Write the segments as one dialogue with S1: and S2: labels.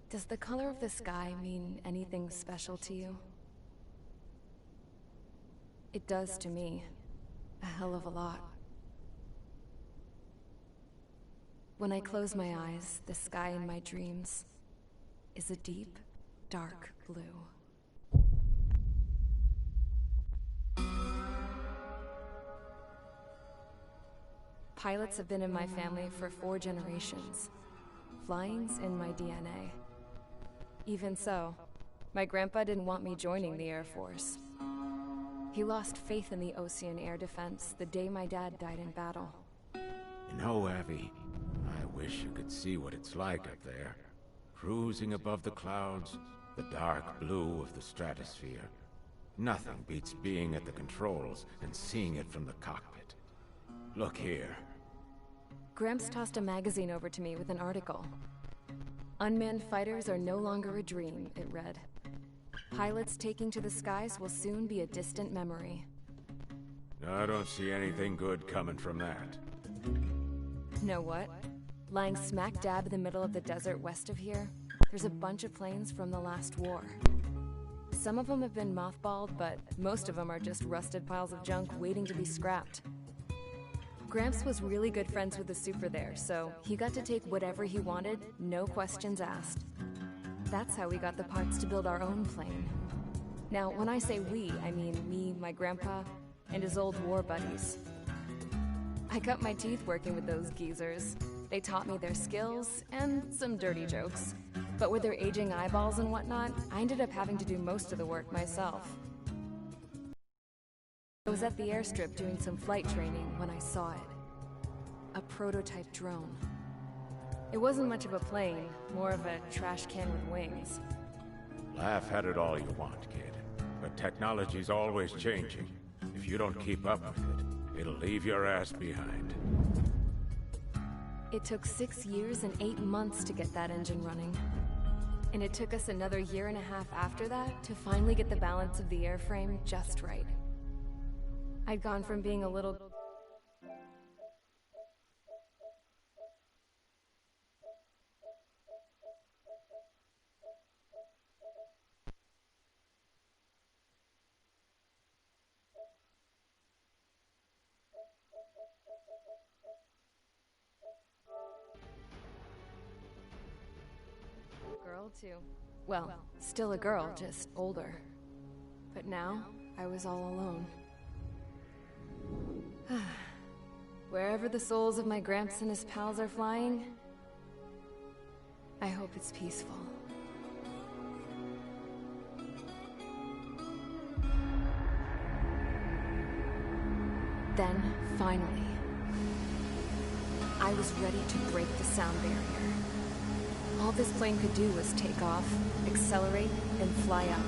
S1: Does the color of the sky mean anything special to you? It does to me. A hell of a lot. When I close my eyes, the sky in my dreams is a deep, dark blue. Pilots have been in my family for 4 generations. Flying's in my DNA. Even so, my grandpa didn't want me joining the Air Force. He lost faith in the Osean Air Defense the day my dad died in battle.
S2: You know, Abby, I wish you could see what it's like up there. Cruising above the clouds, the dark blue of the stratosphere. Nothing beats being at the controls and seeing it from the cockpit. Look here.
S1: Gramps tossed a magazine over to me with an article. Unmanned fighters are no longer a dream, it read. Pilots taking to the skies will soon be a distant memory.
S2: I don't see anything good coming from that.
S1: Know what? Lying smack dab in the middle of the desert west of here, there's a bunch of planes from the last war. Some of them have been mothballed, but most of them are just rusted piles of junk waiting to be scrapped. Gramps was really good friends with the super there, so he got to take whatever he wanted, no questions asked. That's how we got the parts to build our own plane. Now, when I say we, I mean me, my grandpa, and his old war buddies. I cut my teeth working with those geezers. They taught me their skills, and some dirty jokes. But with their aging eyeballs and whatnot, I ended up having to do most of the work myself. I was at the airstrip doing some flight training when I saw it. A prototype drone. It wasn't much of a plane, more of a trash can with wings.
S2: Laugh at it all you want, kid. But technology's always changing. If you don't keep up with it, it'll leave your ass behind.
S1: It took 6 years and 8 months to get that engine running. And it took us another 1.5 years after that to finally get the balance of the airframe just right. I'd gone from being a little... girl to... well, still a girl, just older. But now, I was all alone. Wherever the souls of my Gramps and his pals are flying, I hope it's peaceful. Then, finally, I was ready to break the sound barrier. All this plane could do was take off, accelerate, and fly up.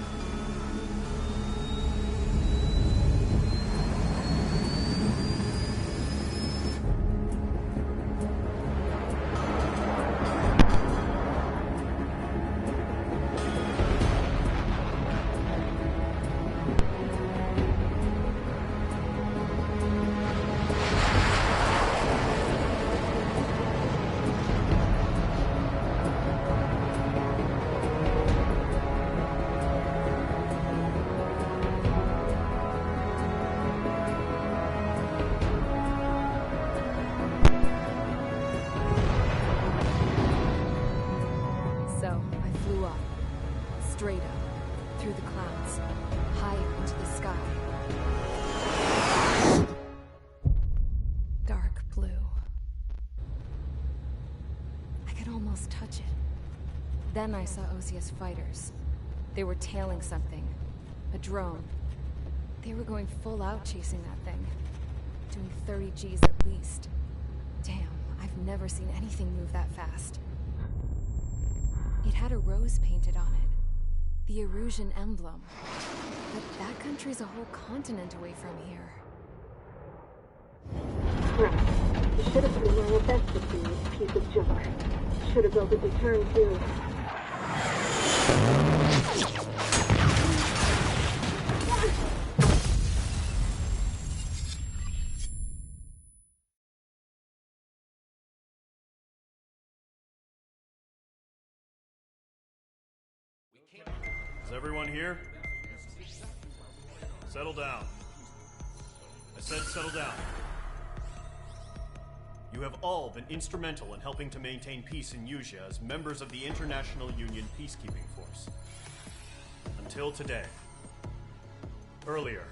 S1: Straight up, through the clouds, high into the sky. Dark blue. I could almost touch it. Then I saw Osia's fighters. They were tailing something. A drone. They were going full out chasing that thing. Doing 30 Gs at least. Damn, I've never seen anything move that fast. It had a rose painted on it. The Erusian emblem. But that country's a whole continent away from here.
S3: Right. You should have been doing your best to see this piece of junk. Should have built a deterrent too.
S4: Is everyone here? Settle down. I said settle down. You have all been instrumental in helping to maintain peace in Usea as members of the International Union Peacekeeping Force. Until today. Earlier,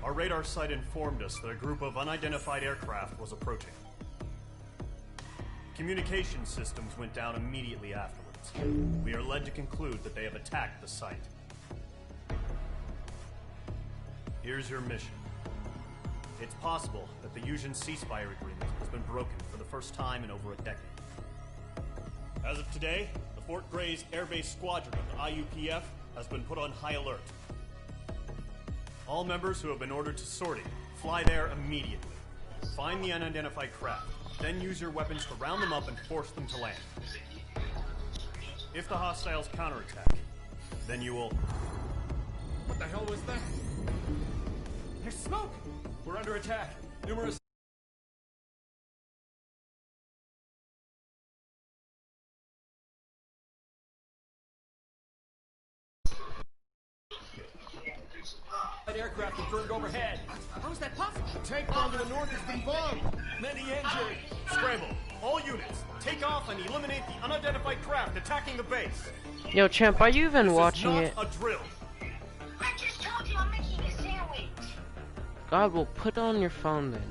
S4: our radar site informed us that a group of unidentified aircraft was approaching. Communication systems went down immediately afterwards. We are led to conclude that they have attacked the site. Here's your mission. It's possible that the Usean ceasefire agreement has been broken for the first time in over a decade. As of today, the Fort Grays Air Base Squadron of the IUPF has been put on high alert. All members who have been ordered to sortie, fly there immediately. Find the unidentified craft, then use your weapons to round them up and force them to land. If the hostiles counterattack, then you will...
S5: What the hell was that?
S4: There's smoke! We're under attack. Numerous...
S5: aircraft confirmed overhead.
S6: How is that possible?
S5: Tank bomb to the north has been bombed. Many injured.
S4: Scramble. All units, take off and eliminate the unidentified craft attacking the base.
S7: Yo, champ, are you even watching it?
S4: This is not a drill.
S6: I just told you I'm making a sandwich.
S7: God, will put on your phone then.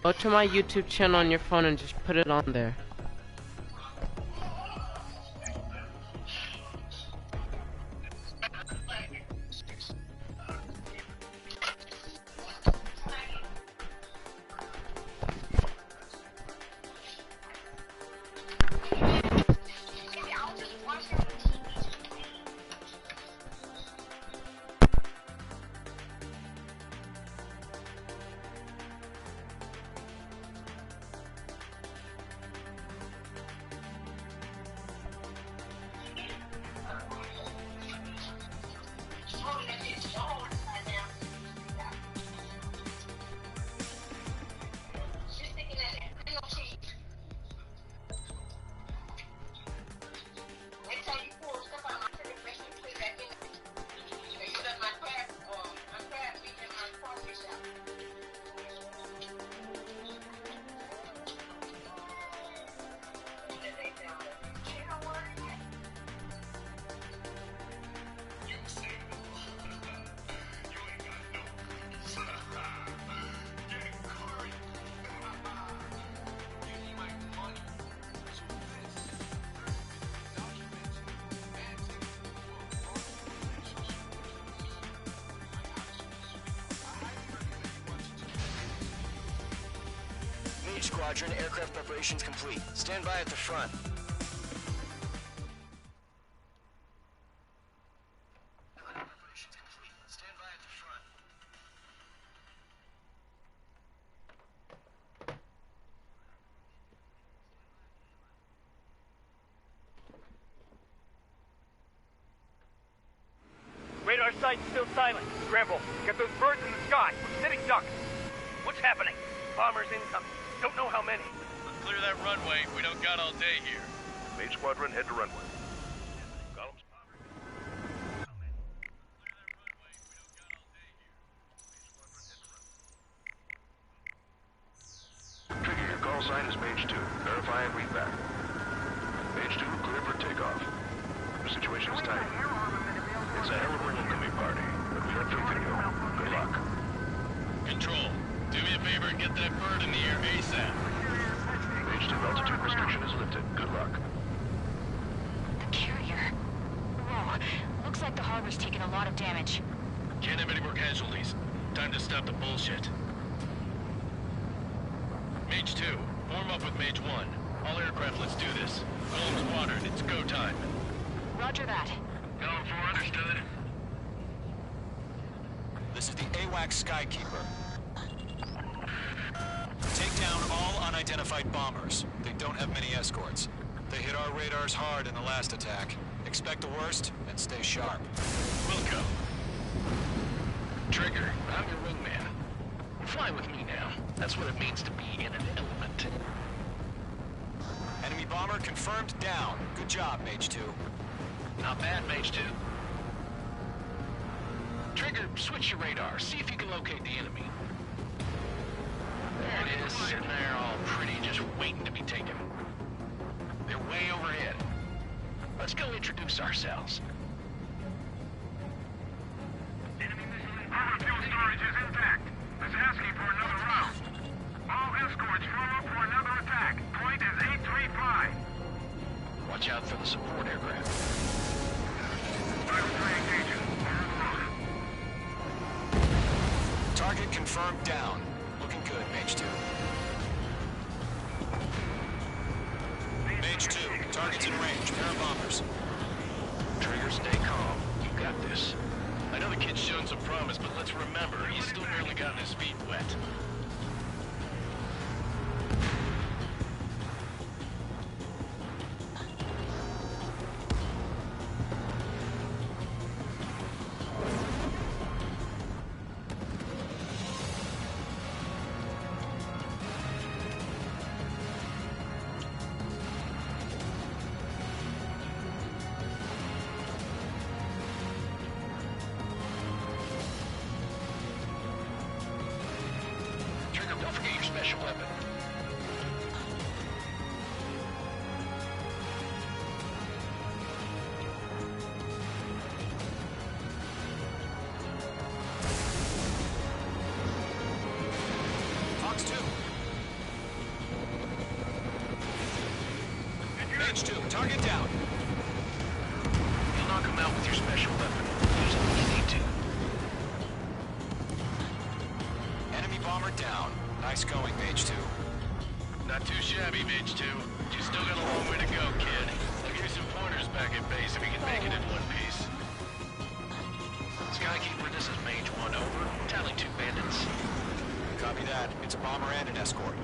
S7: Go to my YouTube channel on your phone and just put it on there.
S8: Squadron, aircraft preparations complete. Stand by at the front.
S9: Radar site's still silent. Scramble. Get those birds in the sky. We're sitting ducks. What's happening? Bombers incoming. Don't know how many.
S10: Clear that runway. We don't got all day here.
S11: Mage Squadron, head to runway. Columns. Trigger, your call sign is Mage 2. Verify and read back. Mage 2, clear for takeoff. The situation is tight. It's a hell of a homecoming party, but we are briefing you. Good luck.
S10: Control, do me a favor and get that bird in the air ASAP.
S11: Mage 2 altitude restriction is lifted. Good luck.
S12: The carrier. Whoa, looks like the harbor's taken a lot of damage.
S10: Can't have any more casualties. Time to stop the bullshit. Mage 2, form up with Mage 1. All aircraft, let's do this. Columns watered, it's go time.
S12: Roger that.
S10: Column 4, understood.
S13: This is the AWACS Skykeeper. Take down all unidentified bombers. They don't have many escorts. They hit our radars hard in the last attack. Expect the worst and stay sharp.
S10: Wilco. Trigger, I'm your wingman. Fly with me now. That's what it means to be in an element.
S13: Enemy bomber confirmed down. Good job, Mage 2.
S10: Not bad, Mage 2. Trigger, switch your radar. See if you can locate the enemy. There it is, sitting there all pretty, just waiting to be taken. They're way overhead. Let's go introduce ourselves.
S11: Our fuel storage is intact. It's asking for another round. All escorts form up for another attack. Point is 835.
S10: Watch out for the support aircraft. Target confirmed down. Looking good, Mage 2. Mage 2, target's in range. Pair of bombers.
S11: Trigger, stay calm. You got this.
S10: I know the kid's shown some promise, but let's remember, he's still barely gotten his feet wet. Don't forget your special weapon. Fox 2. Mage 2, target down. You'll knock him out with your special weapon. Use it when you need to. Enemy bomber down. Nice going, Mage 2.
S13: Not too shabby, Mage 2. You still got a long way to go, kid. I'll give you some pointers back at base if we can make it in one piece.
S10: Skykeeper, this is Mage 1, over. Tally 2 bandits. Copy that. It's a bomber and an escort.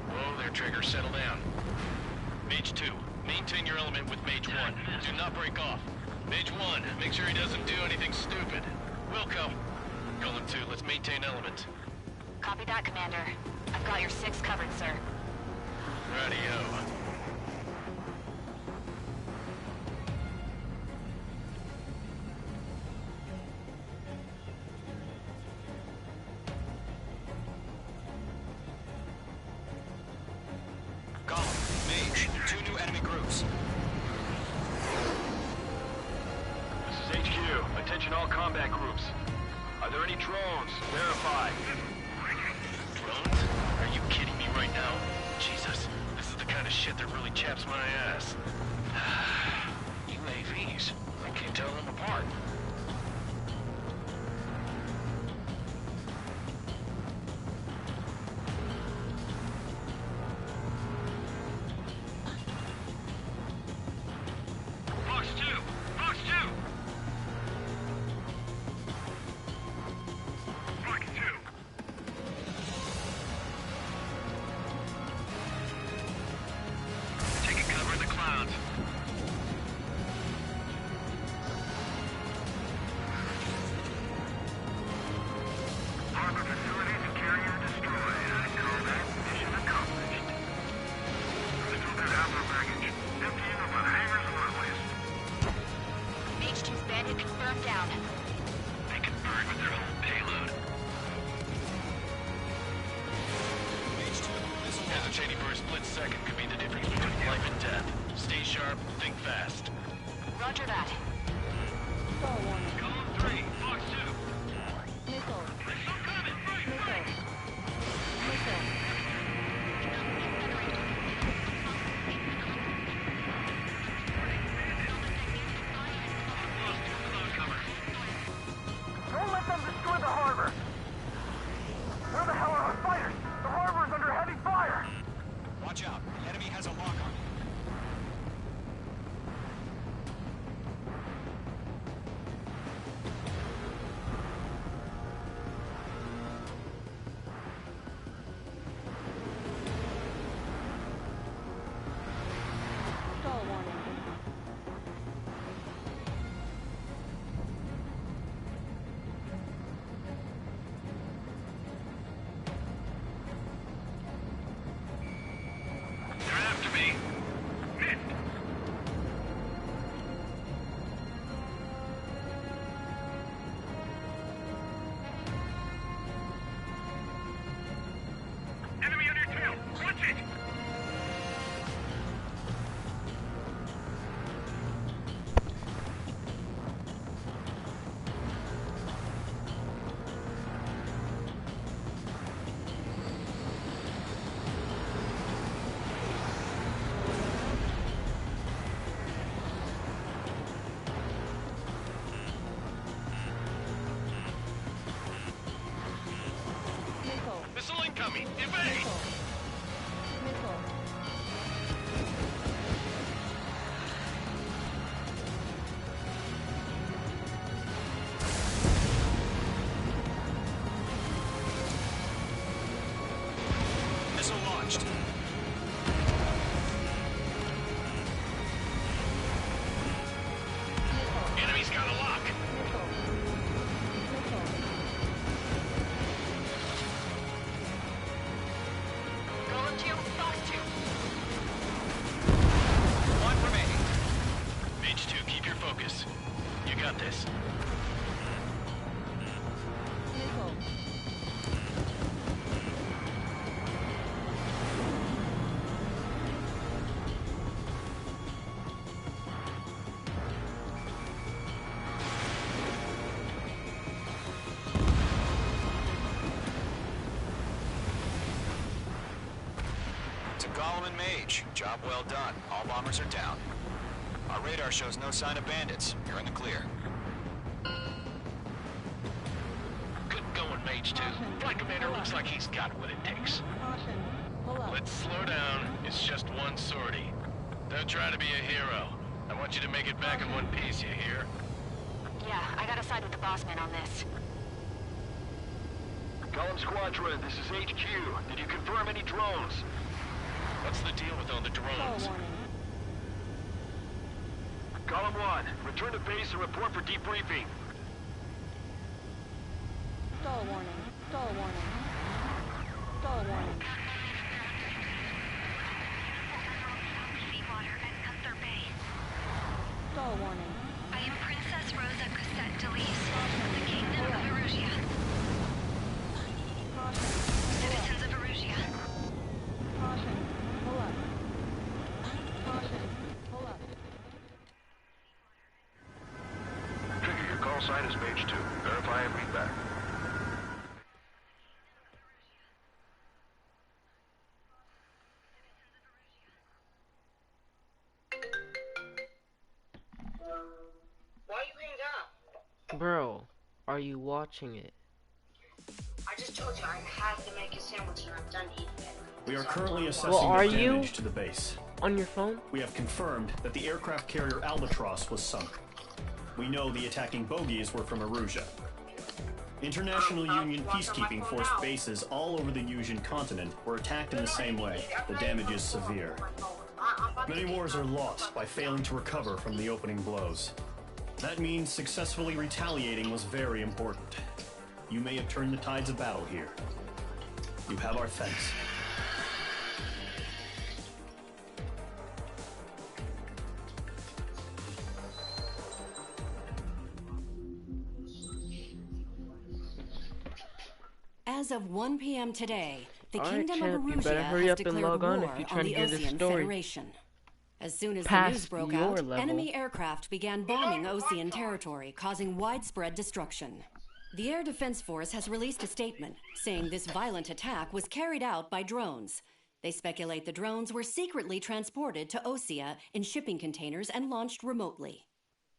S13: Whoa there, Trigger. Settle down. Mage 2, maintain your element with Mage 1. Do not break off. Mage 1, make sure he doesn't do anything stupid. Wilco. Golem 2, let's maintain element.
S12: Copy that, Commander. I've got your 6 covered, sir.
S13: Radio.
S10: Golem, Mage, 2 new enemy groups.
S11: This is HQ. Attention all combat groups. Are there any drones? Verify.
S13: Drones? Are you kidding me right now? Jesus, this is the kind of shit that really chaps my ass.
S10: UAVs. I can't tell them apart.
S11: Fox 2! Fox 2! Fox 2! Taking cover in the clouds. Harbor facilities and carrier destroyed. I call that mission accomplished. Little bit of our baggage. Emptying of our hangars and runways.
S12: Mage 2's bandit confirmed down.
S11: They can burn with their own payload.
S10: Mage 2, this is
S13: Hesitating for a split second could be the difference between life and death. Stay sharp, think fast.
S12: Roger that.
S11: Column 3, Fox 2.
S3: Missile.
S11: Missile coming, right, right.
S3: Missile.
S11: Lost 2 cloud cover.
S5: Don't let them destroy the harbor! Where the hell are our fighters? The harbor's under heavy fire!
S10: Watch out. The enemy has a lock on you.
S13: incoming! Evade!
S4: Missile launched.
S13: Enemy's got a lock!
S12: Golem 2, Fox 2.
S8: One remaining.
S13: Mage 2, keep your focus. You got this.
S8: To Golem and Mage, job well done. All bombers are down. Our radar shows no sign of bandits. You're in the clear.
S13: Good going, Mage 2. Flight Commander looks like he's got what it takes. Let's slow down. It's just one sortie. Don't try to be a hero. I want you to make it back in one piece, you hear?
S12: Yeah, I gotta side with the boss man on this.
S11: Golem Squadron, this is HQ. Did you confirm any drones?
S13: What's the deal with all the drones?
S11: Golem 1, return to base and report for debriefing.
S3: Stall warning. Stall warning. Stall warning.
S6: Seawater at Gunther Bay.
S3: Stall warning.
S6: I am Princess Rosa Cosette Delise of the Kingdom of Erusia. Citizens of Erusia.
S3: Caution. Pull up. Caution. Pull up.
S11: Trigger, your call sign is Mage 2. Verify and read back.
S14: Why you hang up?
S7: Bro, are you watching it?
S14: I just told you I had to make a sandwich and I'm done eating it.
S4: We are currently assessing
S7: Well, are
S4: the
S7: you
S4: damage to the base.
S7: on your phone?
S4: We have confirmed that the aircraft carrier Albatross was sunk. We know the attacking bogies were from Erusia. International Union Peacekeeping Force bases all over the Yusian continent were attacked in the same way. The damage is severe. Many wars are lost by failing to recover from the opening blows. That means successfully retaliating was very important. You may have turned the tides of battle here. You have our thanks.
S15: As of 1 p.m. today, the
S7: All right,
S15: Kingdom
S7: champ,
S15: of
S7: you
S15: Erusia
S7: better hurry
S15: has
S7: up and
S15: declared
S7: log on
S15: war
S7: if you're
S15: on
S7: trying
S15: the
S7: to get this
S15: Osean
S7: story
S15: Federation. As soon as the
S7: past
S15: news broke
S7: your
S15: out,
S7: level.
S15: enemy aircraft began bombing Osean territory, causing widespread destruction. The Air Defense Force has released a statement saying this violent attack was carried out by drones. They speculate the drones were secretly transported to Osea in shipping containers and launched remotely.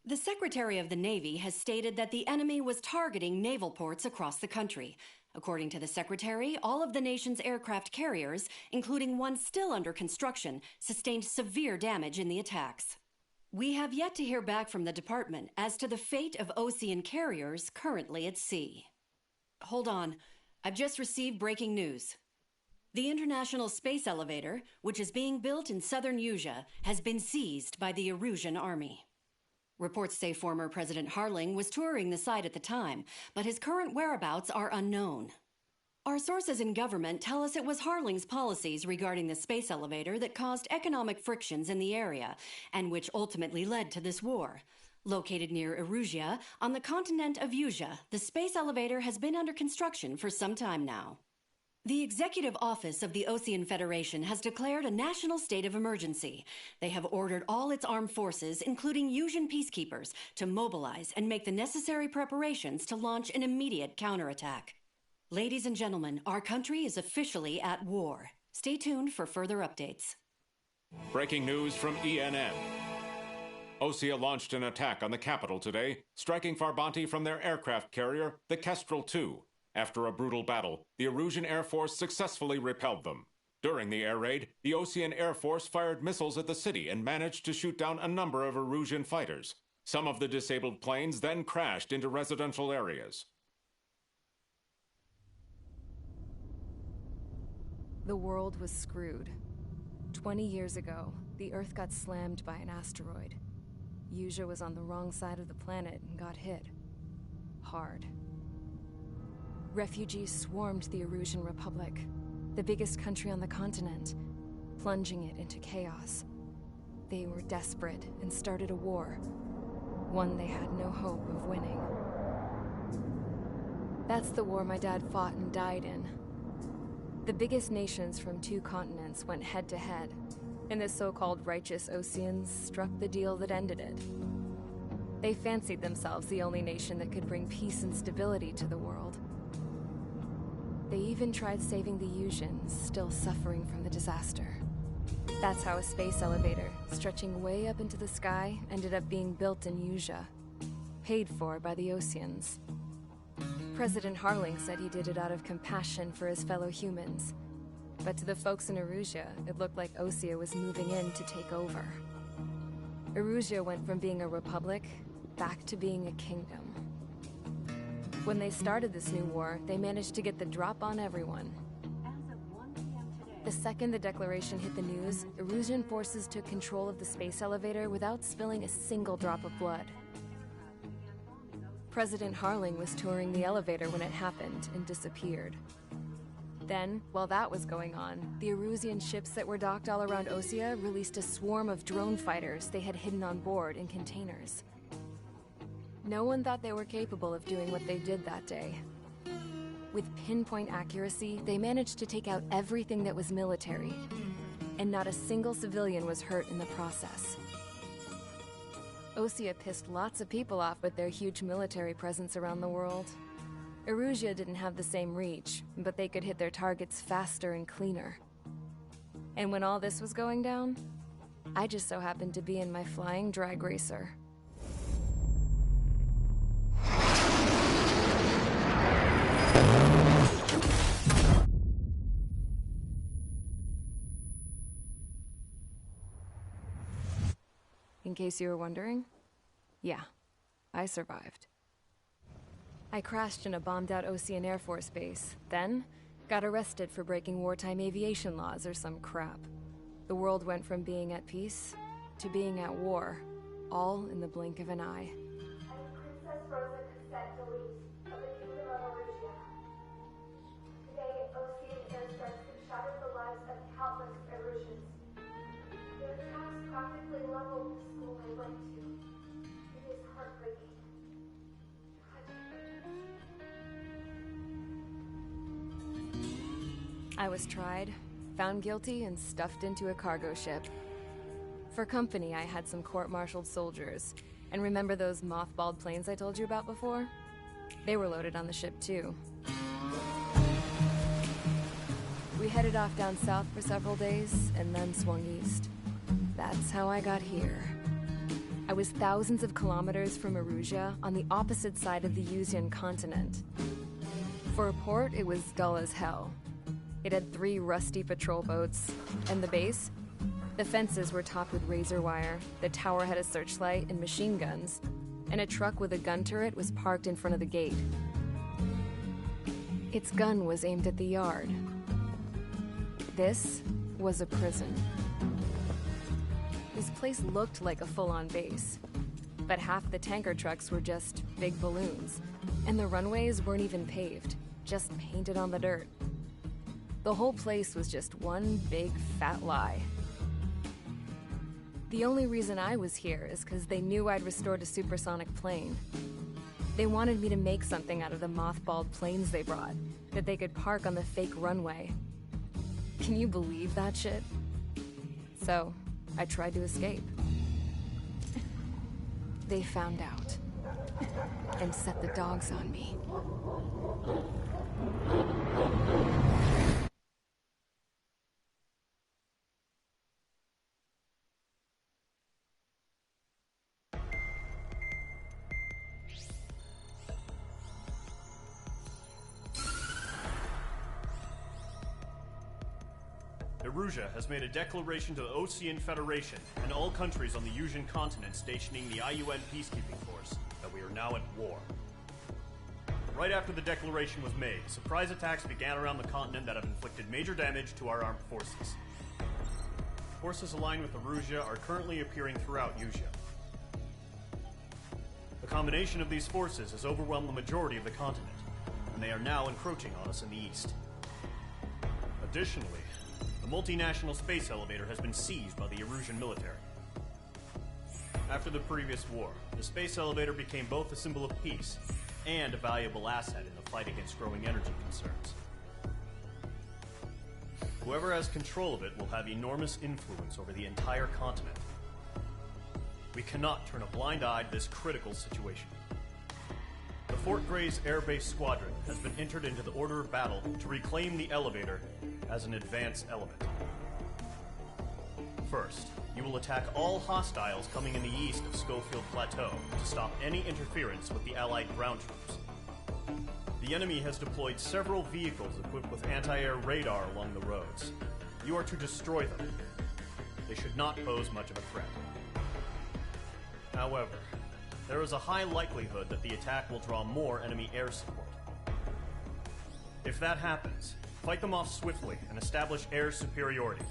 S15: The Secretary of the Navy has stated that the enemy was targeting naval ports across the country. According to the Secretary, all of the nation's aircraft carriers, including one still under construction, sustained severe damage in the attacks. We have yet to hear back from the department as to the fate of Osean carriers currently at sea. Hold on, I've just received breaking news. The International Space Elevator, which is being built in southern Yusia, has been seized by the Erusian army. Reports say former President Harling was touring the site at the time, but his current whereabouts are unknown. Our sources in government tell us it was Harling's policies regarding the space elevator that caused economic frictions in the area, and which ultimately led to this war. Located near Erusia, on the continent of Yusia, the space elevator has been under construction for some time now. The Executive Office of the Osean Federation has declared a national state of emergency. They have ordered all its armed forces, including Yusian peacekeepers, to mobilize and make the necessary preparations to launch an immediate counterattack. Ladies and gentlemen, our country is officially at war. Stay tuned for further updates.
S16: Breaking news from ENN. Osea launched an attack on the capital today, striking Farbanti from their aircraft carrier, the Kestrel II. After a brutal battle, the Erusian Air Force successfully repelled them. During the air raid, the Osean Air Force fired missiles at the city and managed to shoot down a number of Erusian fighters. Some of the disabled planes then crashed into residential areas.
S1: The world was screwed. 20 years ago, the Earth got slammed by an asteroid. Usea was on the wrong side of the planet and got hit. Hard. Refugees swarmed the Erusian Republic, the biggest country on the continent, plunging it into chaos. They were desperate and started a war, one they had no hope of winning. That's the war my dad fought and died in. The biggest nations from 2 continents went head-to-head, and the so-called righteous Oseans struck the deal that ended it. They fancied themselves the only nation that could bring peace and stability to the world. They even tried saving the Usians, still suffering from the disaster. That's how a space elevator, stretching way up into the sky, ended up being built in Usea, paid for by the Oseans. President Harling said he did it out of compassion for his fellow humans. But to the folks in Erusia, it looked like Osea was moving in to take over. Erusia went from being a republic back to being a kingdom. When they started this new war, they managed to get the drop on everyone. The second the declaration hit the news, Erusian forces took control of the space elevator without spilling a single drop of blood. President Harling was touring the elevator when it happened and disappeared. Then, while that was going on, the Erusian ships that were docked all around Osea released a swarm of drone fighters they had hidden on board in containers. No one thought they were capable of doing what they did that day. With pinpoint accuracy, they managed to take out everything that was military, and not a single civilian was hurt in the process. Osea pissed lots of people off with their huge military presence around the world. Erusia didn't have the same reach, but they could hit their targets faster and cleaner. And when all this was going down, I just so happened to be in my flying drag racer. In case you were wondering, yeah, I survived. I crashed in a bombed-out Osean Air Force base, then got arrested for breaking wartime aviation laws or some crap. The world went from being at peace to being at war, all in the blink of an eye.
S3: Princess Rosa Cassette Delise of the Kingdom of Erusia. Today, Osean airstrikes have shattered the lives of countless Erusians. Their attacks practically leveled the school I went to. It is heartbreaking.
S1: I was tried, found guilty, and stuffed into a cargo ship. For company, I had some court-martialed soldiers. And remember those mothballed planes I told you about before? They were loaded on the ship, too. We headed off down south for several days, and then swung east. That's how I got here. I was thousands of kilometers from Erusia, on the opposite side of the Usian continent. For a port, it was dull as hell. It had 3 rusty patrol boats, and the base? The fences were topped with razor wire, the tower had a searchlight and machine guns, and a truck with a gun turret was parked in front of the gate. Its gun was aimed at the yard. This was a prison. This place looked like a full-on base, but half the tanker trucks were just big balloons, and the runways weren't even paved, just painted on the dirt. The whole place was just one big fat lie. The only reason I was here is because they knew I'd restored a supersonic plane. They wanted me to make something out of the mothballed planes they brought, that they could park on the fake runway. Can you believe that shit? So, I tried to escape. They found out, and set the dogs on me.
S4: Erusea has made a declaration to the Osean Federation and all countries on the Yusian continent stationing the IUN peacekeeping force that we are now at war. Right after the declaration was made, surprise attacks began around the continent that have inflicted major damage to our armed forces. Forces aligned with Erusea are currently appearing throughout Yusia. The combination of these forces has overwhelmed the majority of the continent, and they are now encroaching on us in the east. Additionally, the multinational space elevator has been seized by the Erusian military. After the previous war, the space elevator became both a symbol of peace and a valuable asset in the fight against growing energy concerns. Whoever has control of it will have enormous influence over the entire continent. We cannot turn a blind eye to this critical situation. The Fort Grays Air Base Squadron has been entered into the order of battle to reclaim the elevator as an advance element. First, you will attack all hostiles coming in the east of Schofield Plateau to stop any interference with the Allied ground troops. The enemy has deployed several vehicles equipped with anti-air radar along the roads. You are to destroy them. They should not pose much of a threat. However, there is a high likelihood that the attack will draw more enemy air support. If that happens, fight them off swiftly and establish air superiority.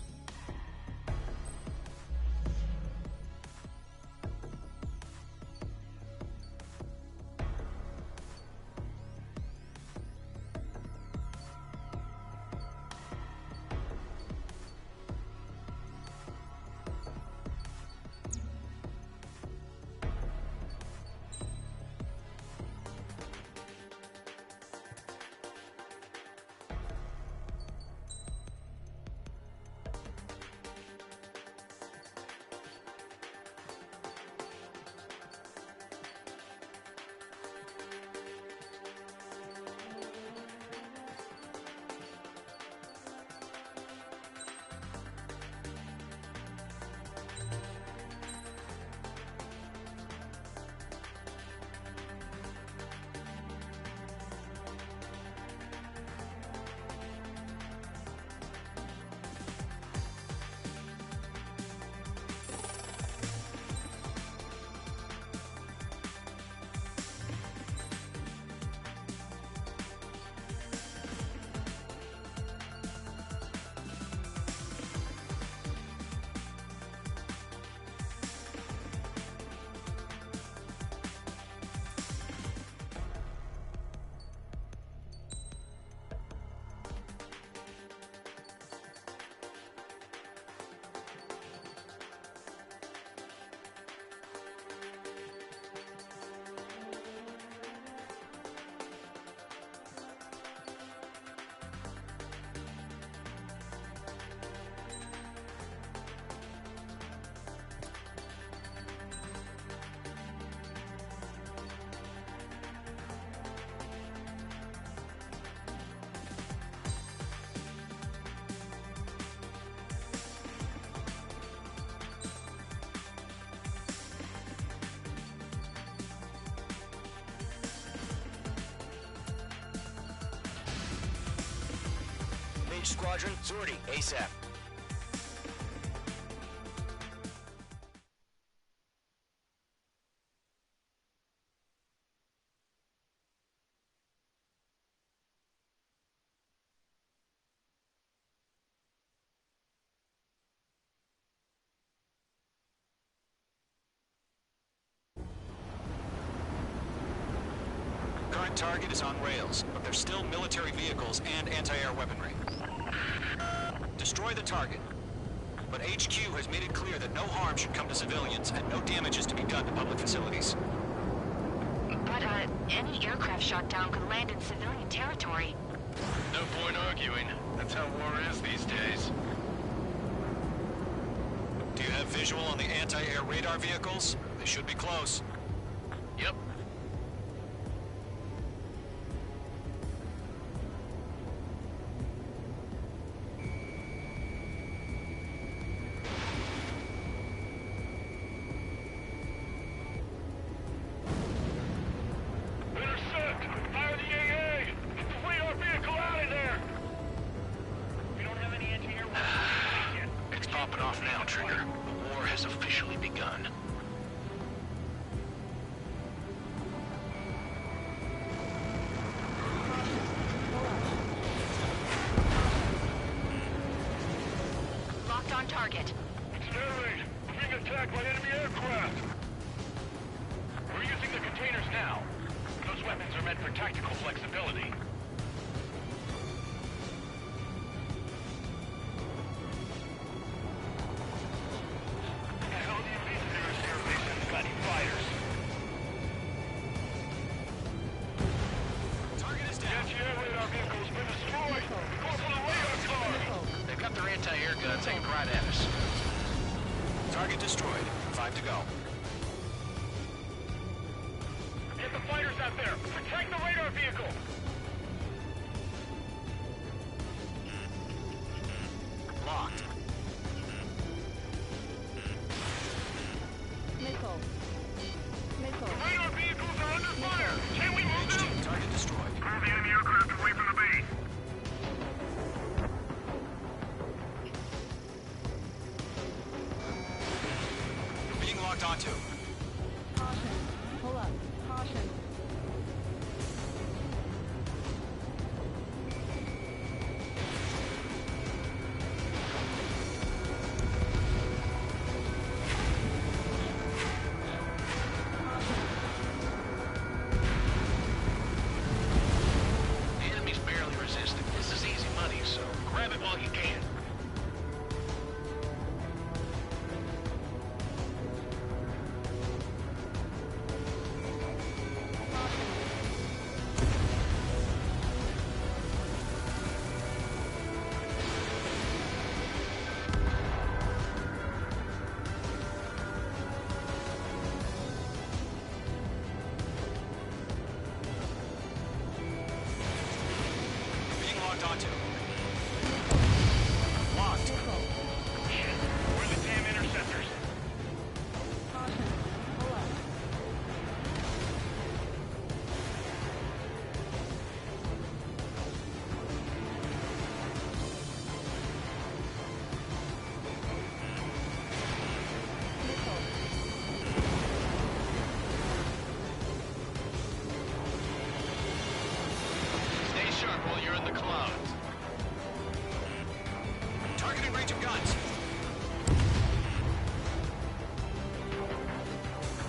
S8: Squadron, sortie, ASAP. Current target is on rails, but there's still military vehicles and anti-air weaponry. Destroy the target, but HQ has made it clear that no harm should come to civilians and no damage is to be done to public facilities.
S12: But, any aircraft shot down could land in civilian territory.
S13: No point arguing. That's how war is these days.
S8: Do you have visual on the anti-air radar vehicles? They should be close.
S13: Yep.
S10: popping off now, Trigger. The war has officially begun.
S12: Locked on target.
S9: Starlight, we're being attacked by enemy aircraft.
S10: We're using the containers now. Those weapons are meant for tactical flexibility.
S8: Anti-air guns aimed right at us. Target destroyed. 5 to go.
S9: Get the fighters out there! Protect the radar vehicle!
S8: Locked.
S1: Missile. Missile.
S9: The radar vehicles are under fire! Can we move them?
S8: Target destroyed.
S9: Move the enemy aircraft away from the base!
S8: Being locked onto.
S1: Caution. Pull up. Caution.
S10: The enemy's barely resisting. This is easy money, so grab it while you can.
S8: Being locked onto. Locked.
S9: Shit, we're the damn interceptors.
S1: Caution. Pull up.
S10: Stay sharp while you're in the clouds.
S8: Targeting range of guns.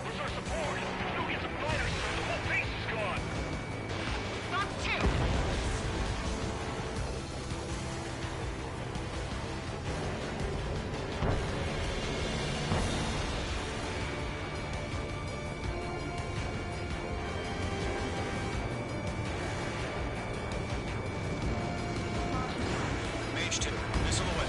S9: Where's our support? Let's go get some fighters. The whole base is gone.
S12: Knock 2.
S8: Mage 2. Missile away.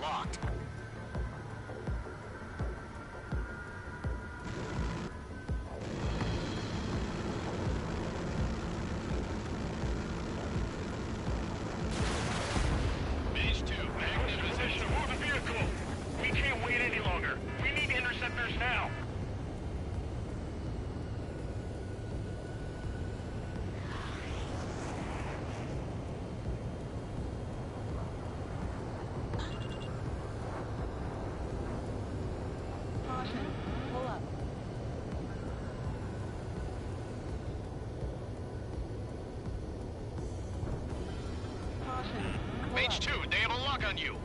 S8: Locked.
S10: Mage 2, back in position.
S9: Move the vehicle! We can't wait any longer. We need interceptors now.
S1: Caution. Pull up. Caution. Pull
S10: Mage
S1: up.
S10: 2, they have a lock on you.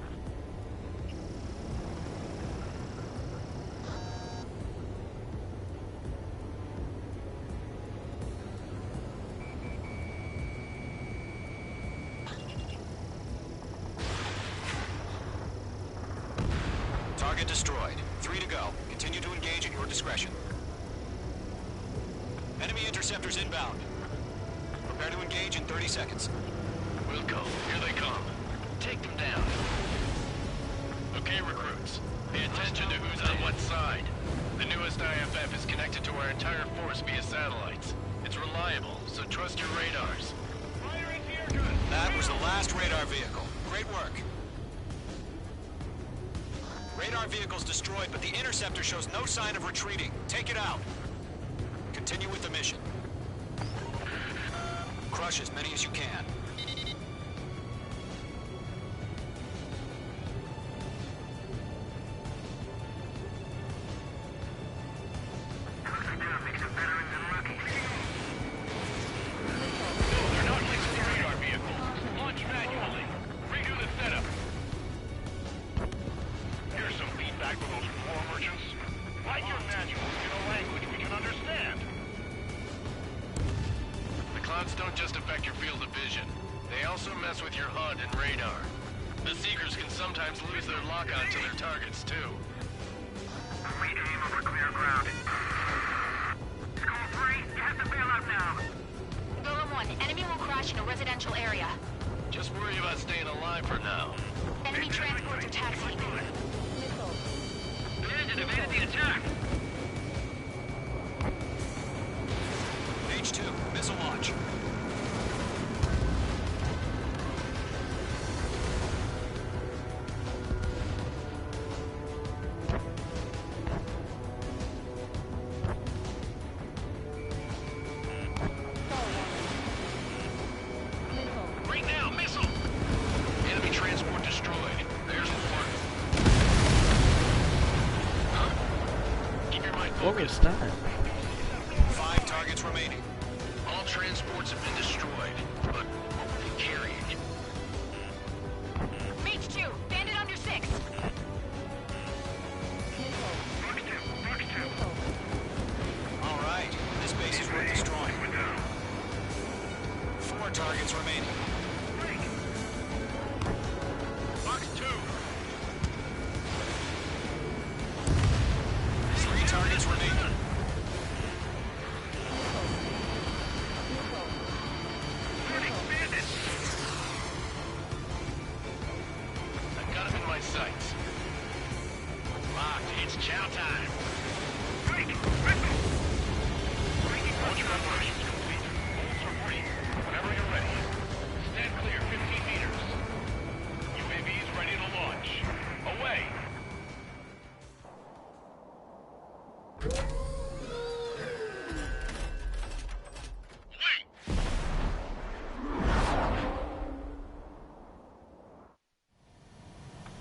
S8: Target destroyed. 3 to go. Continue to engage at your discretion. Enemy interceptors inbound. Prepare to engage in 30 seconds.
S10: Wilco, here they come. Take them down. Okay, recruits. Pay attention to who's on what side. The newest IFF is connected to our entire force via satellites. It's reliable, so trust your radars.
S9: Fire into your gun!
S8: That was the last radar vehicle. Great work. Radar vehicle's destroyed, but the interceptor shows no sign of retreating. Take it out. Continue with the mission. Crush as many as you can.
S10: You're not linked to the radar vehicles. Launch manually. Redo the setup. Here's some feedback from those war merchants. Write your manuals in a language we can understand.
S13: The clouds don't just affect your field of vision. They also mess with your HUD and radar. The Seekers can sometimes lose their lock-on to their targets, too.
S5: We aim over clear ground. School 3, you have to bail out now.
S12: Golem 1, enemy will crash in a residential area.
S13: Just worry about staying alive for now.
S12: Enemy transports are taxiing.
S5: Bandit evaded the attack.
S8: Mage 2, missile launch.
S10: Right now, missile!
S13: Enemy transport destroyed. There's one. Huh? Keep your mind
S7: What was
S13: focused.
S7: that?
S8: 5 targets remaining.
S13: All transports have been destroyed, but what were they carrying?
S12: Mage 2, bandit under 6.
S8: All right, this base is worth destroying. 4 targets remaining.
S10: Box 2.
S8: 3 targets remaining.
S13: I've got him in my sights.
S10: Locked. It's chow time. Launch preparations complete. Bolts are free. Whenever you're ready. Stand clear 15 meters. UAVs ready to launch. Away.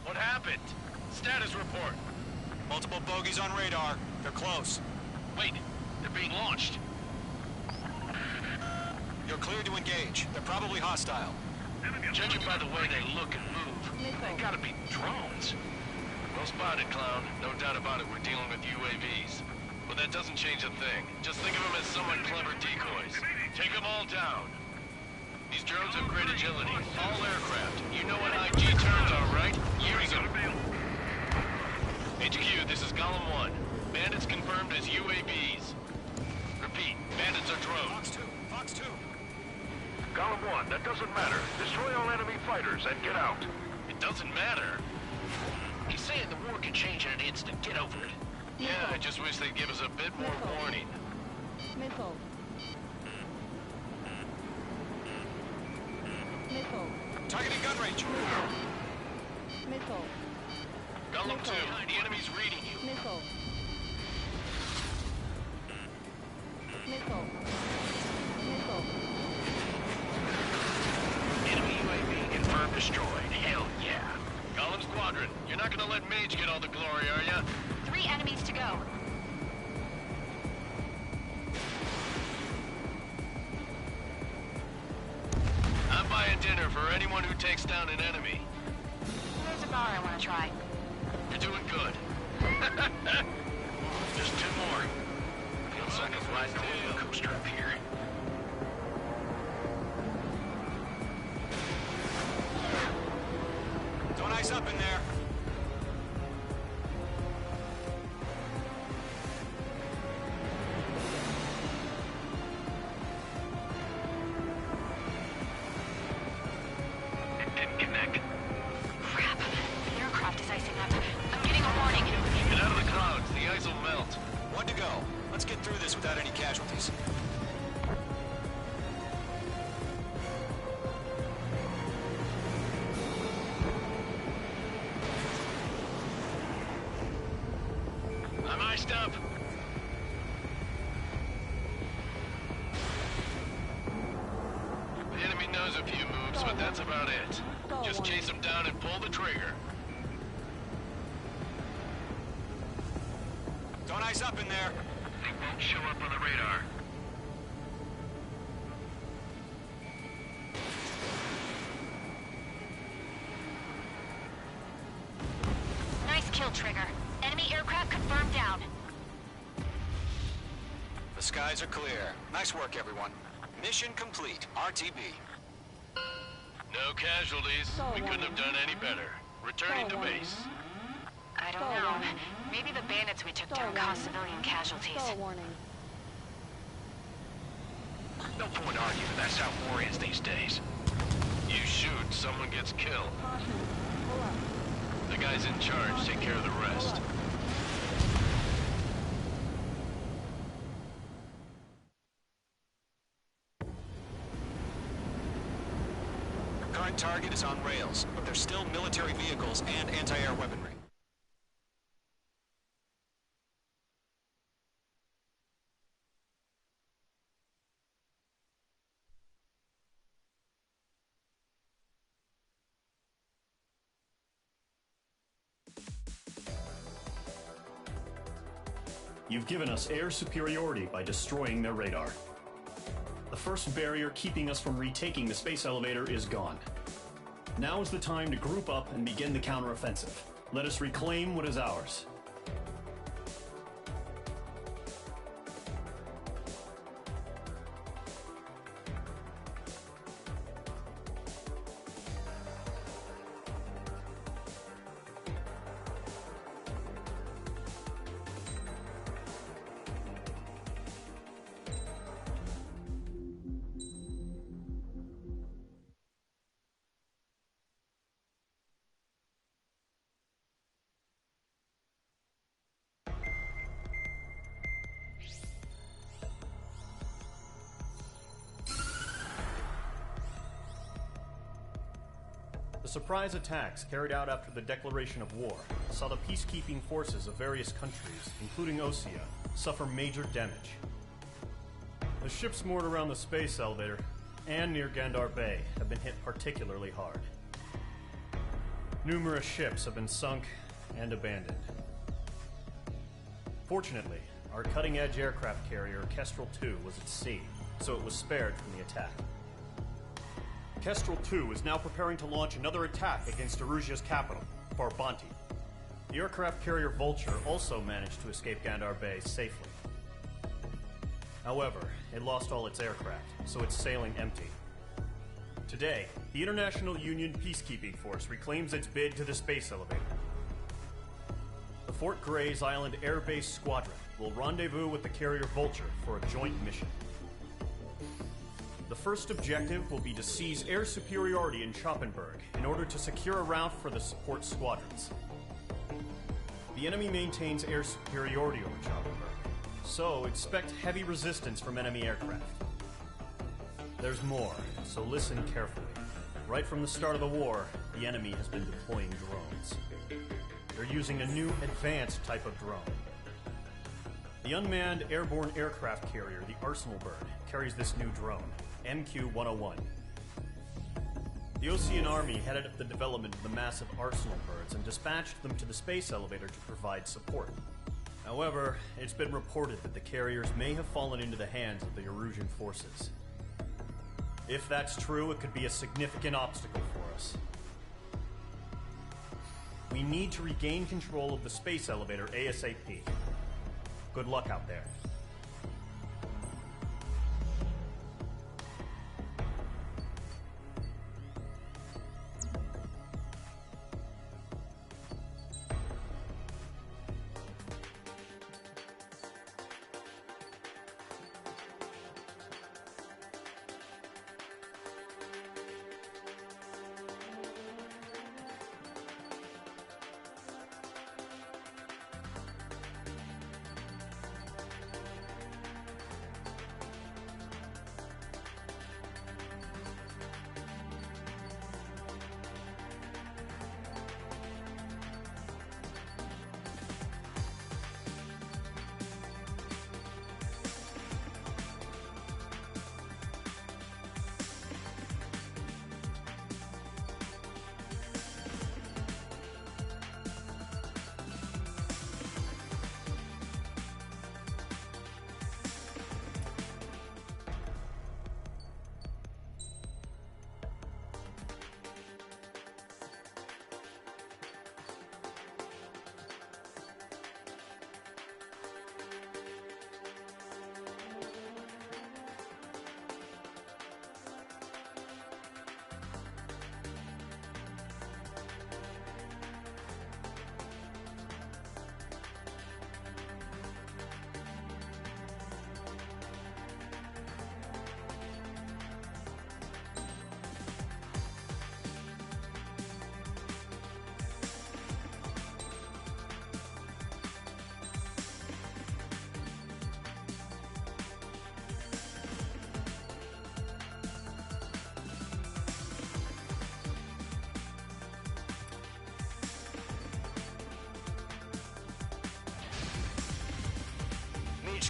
S13: What happened? Status report.
S8: Multiple bogies on radar. They're close.
S13: Wait, they're being launched.
S8: You're cleared to engage. They're probably hostile.
S13: Judging by the way they look and move, they gotta be drones. Well spotted, clown. No doubt about it, we're dealing with UAVs. But that doesn't change a thing. Just think of them as somewhat clever decoys. Take them all down. These drones have great agility. All aircraft. You know what IG terms are, right? Use them. HQ, this is Golem 1. Bandits confirmed as UAVs. Repeat, bandits are drones.
S8: Fox 2.
S11: Golem 1, that doesn't matter. Destroy all enemy fighters and get out.
S13: It doesn't matter.
S10: He's saying the war can change in an instant. Get over it.
S13: Yeah, I just wish they'd give us a bit more warning.
S17: Missile. Missile.
S8: Targeting gun range.
S17: Missile.
S13: Golem 2, the enemy's reading you.
S17: Missile. Missile. Missile.
S10: Enemy UAV confirmed destroyed. Hell yeah.
S13: Golem Squadron, you're not gonna let Mage get all the glory, are ya?
S12: 3 enemies to go.
S13: I'm buying dinner for anyone who takes down an enemy.
S12: There's a bar I want to try.
S13: You're doing good. Just 2 more.
S10: Feels like a ride a roller coaster up here.
S8: Don't ice up in there.
S10: It didn't connect.
S12: Crap. The aircraft is icing up. I'm getting a warning.
S13: Get out of the clouds, the ice will melt.
S8: 1 to go. Let's get through this without any casualties.
S10: Just chase them down and pull the trigger.
S8: Don't ice up in there.
S11: They won't show up on the radar.
S12: Nice kill, Trigger. Enemy aircraft confirmed down.
S8: The skies are clear. Nice work, everyone. Mission complete. RTB.
S10: No casualties. We couldn't have done any better. Returning to base.
S12: I don't know. Maybe the bandits we took down caused civilian casualties.
S11: No point arguing. That's how war is these days.
S10: You shoot, someone gets killed. The guys in charge take care of the rest.
S8: Current target is on rails, but there's still military vehicles and anti-air weaponry.
S4: You've given us air superiority by destroying their radar. The first barrier keeping us from retaking the space elevator is gone. Now is the time to group up and begin the counteroffensive. Let us reclaim what is ours. The surprise attacks carried out after the declaration of war saw the peacekeeping forces of various countries, including Osea, suffer major damage. The ships moored around the space elevator and near Gandar Bay have been hit particularly hard. Numerous ships have been sunk and abandoned. Fortunately, our cutting-edge aircraft carrier Kestrel II was at sea, so it was spared from the attack. Kestrel II is now preparing to launch another attack against Erusia's capital, Farbanti. The aircraft carrier Vulture also managed to escape Gandar Bay safely. However, it lost all its aircraft, so it's sailing empty. Today, the International Union Peacekeeping Force reclaims its bid to the space elevator. The Fort Grays Island Air Base Squadron will rendezvous with the carrier Vulture for a joint mission. The first objective will be to seize air superiority in Schoppenberg in order to secure a route for the support squadrons. The enemy maintains air superiority over Schoppenberg, so expect heavy resistance from enemy aircraft. There's more, so listen carefully. Right from the start of the war, the enemy has been deploying drones. They're using a new advanced type of drone. The unmanned airborne aircraft carrier, the Arsenal Bird, carries this new drone, MQ-101. The Osean Army headed up the development of the massive Arsenal Birds and dispatched them to the space elevator to provide support. However, it's been reported that the carriers may have fallen into the hands of the Erusian forces. If that's true, it could be a significant obstacle for us. We need to regain control of the space elevator ASAP. Good luck out there.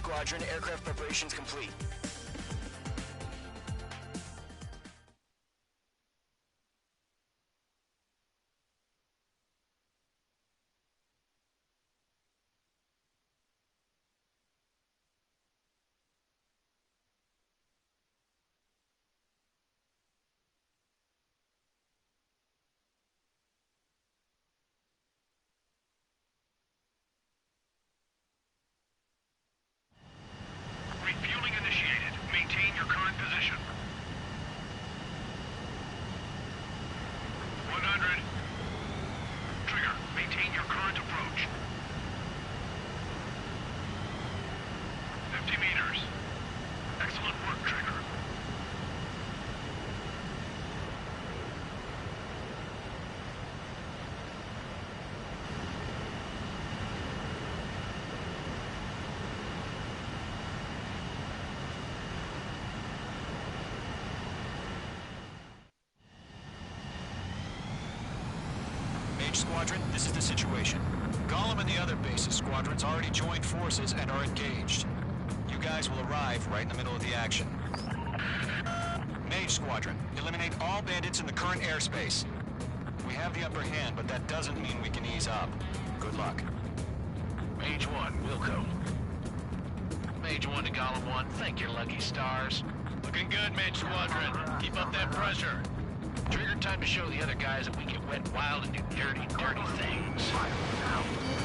S8: Squadron, aircraft preparations complete.
S10: Refueling initiated. Maintain your current position. 100. Trigger, maintain your current approach. 50 meters. Excellent work, Trigger.
S8: Mage Squadron, this is the situation. Gollum and the other bases squadrons already joined forces and are engaged. You guys will arrive right in the middle of the action. Mage Squadron, eliminate all bandits in the current airspace. We have the upper hand, but that doesn't mean we can ease up. Good luck.
S10: Mage 1, Wilco. Mage 1 to Gollum 1, thank your lucky stars. Looking good, Mage Squadron. Keep up that pressure. Trigger, time to show the other guys that we get wet, wild, and do dirty, dirty things.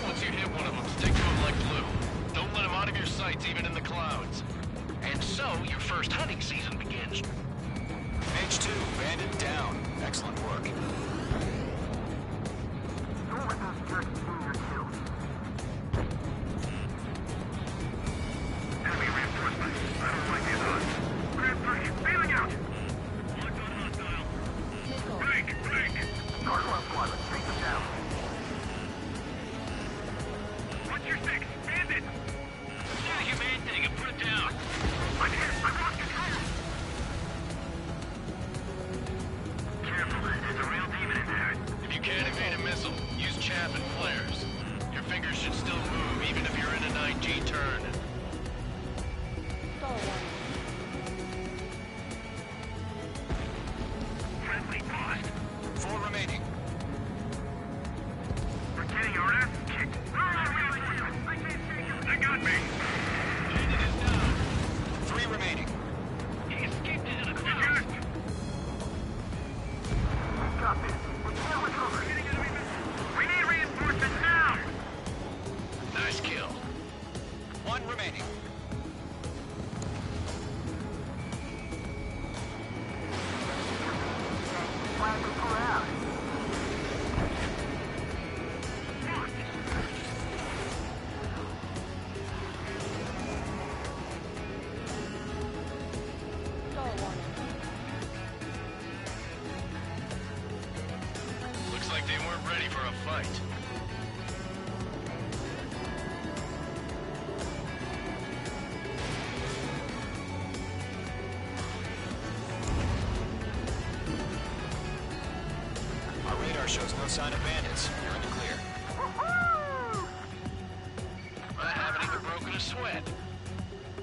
S10: Once you hit one of them, stick to them like glue. Don't let them out of your sights, even in the clouds. And so, your first hunting season begins.
S8: Mage 2, bandit down. Excellent work.
S10: Enemy reinforcements. I don't like these odds. Grand 3, bailing out! Locked on hostile. Break! Northwest squadron, take them down. What's your 6? Bandit! Do the humane thing and put it down. I'm here! I lost control! Careful, there's a real demon in there. If you can't evade a missile, use chaff and flares. Your fingers should still move even if you're in a 9G turn. Friendly paused.
S8: 4 remaining.
S10: We're getting our ass kicked. They got me. Bandit is down.
S8: 3 remaining.
S10: He escaped into the clouds. Got this. We can't recover. We need reinforcements now. Nice kill.
S8: 1 remaining.
S10: Looks like they weren't ready for a fight.
S8: Our radar shows no sign of bandits. You're in the clear.
S10: I haven't even broken a sweat.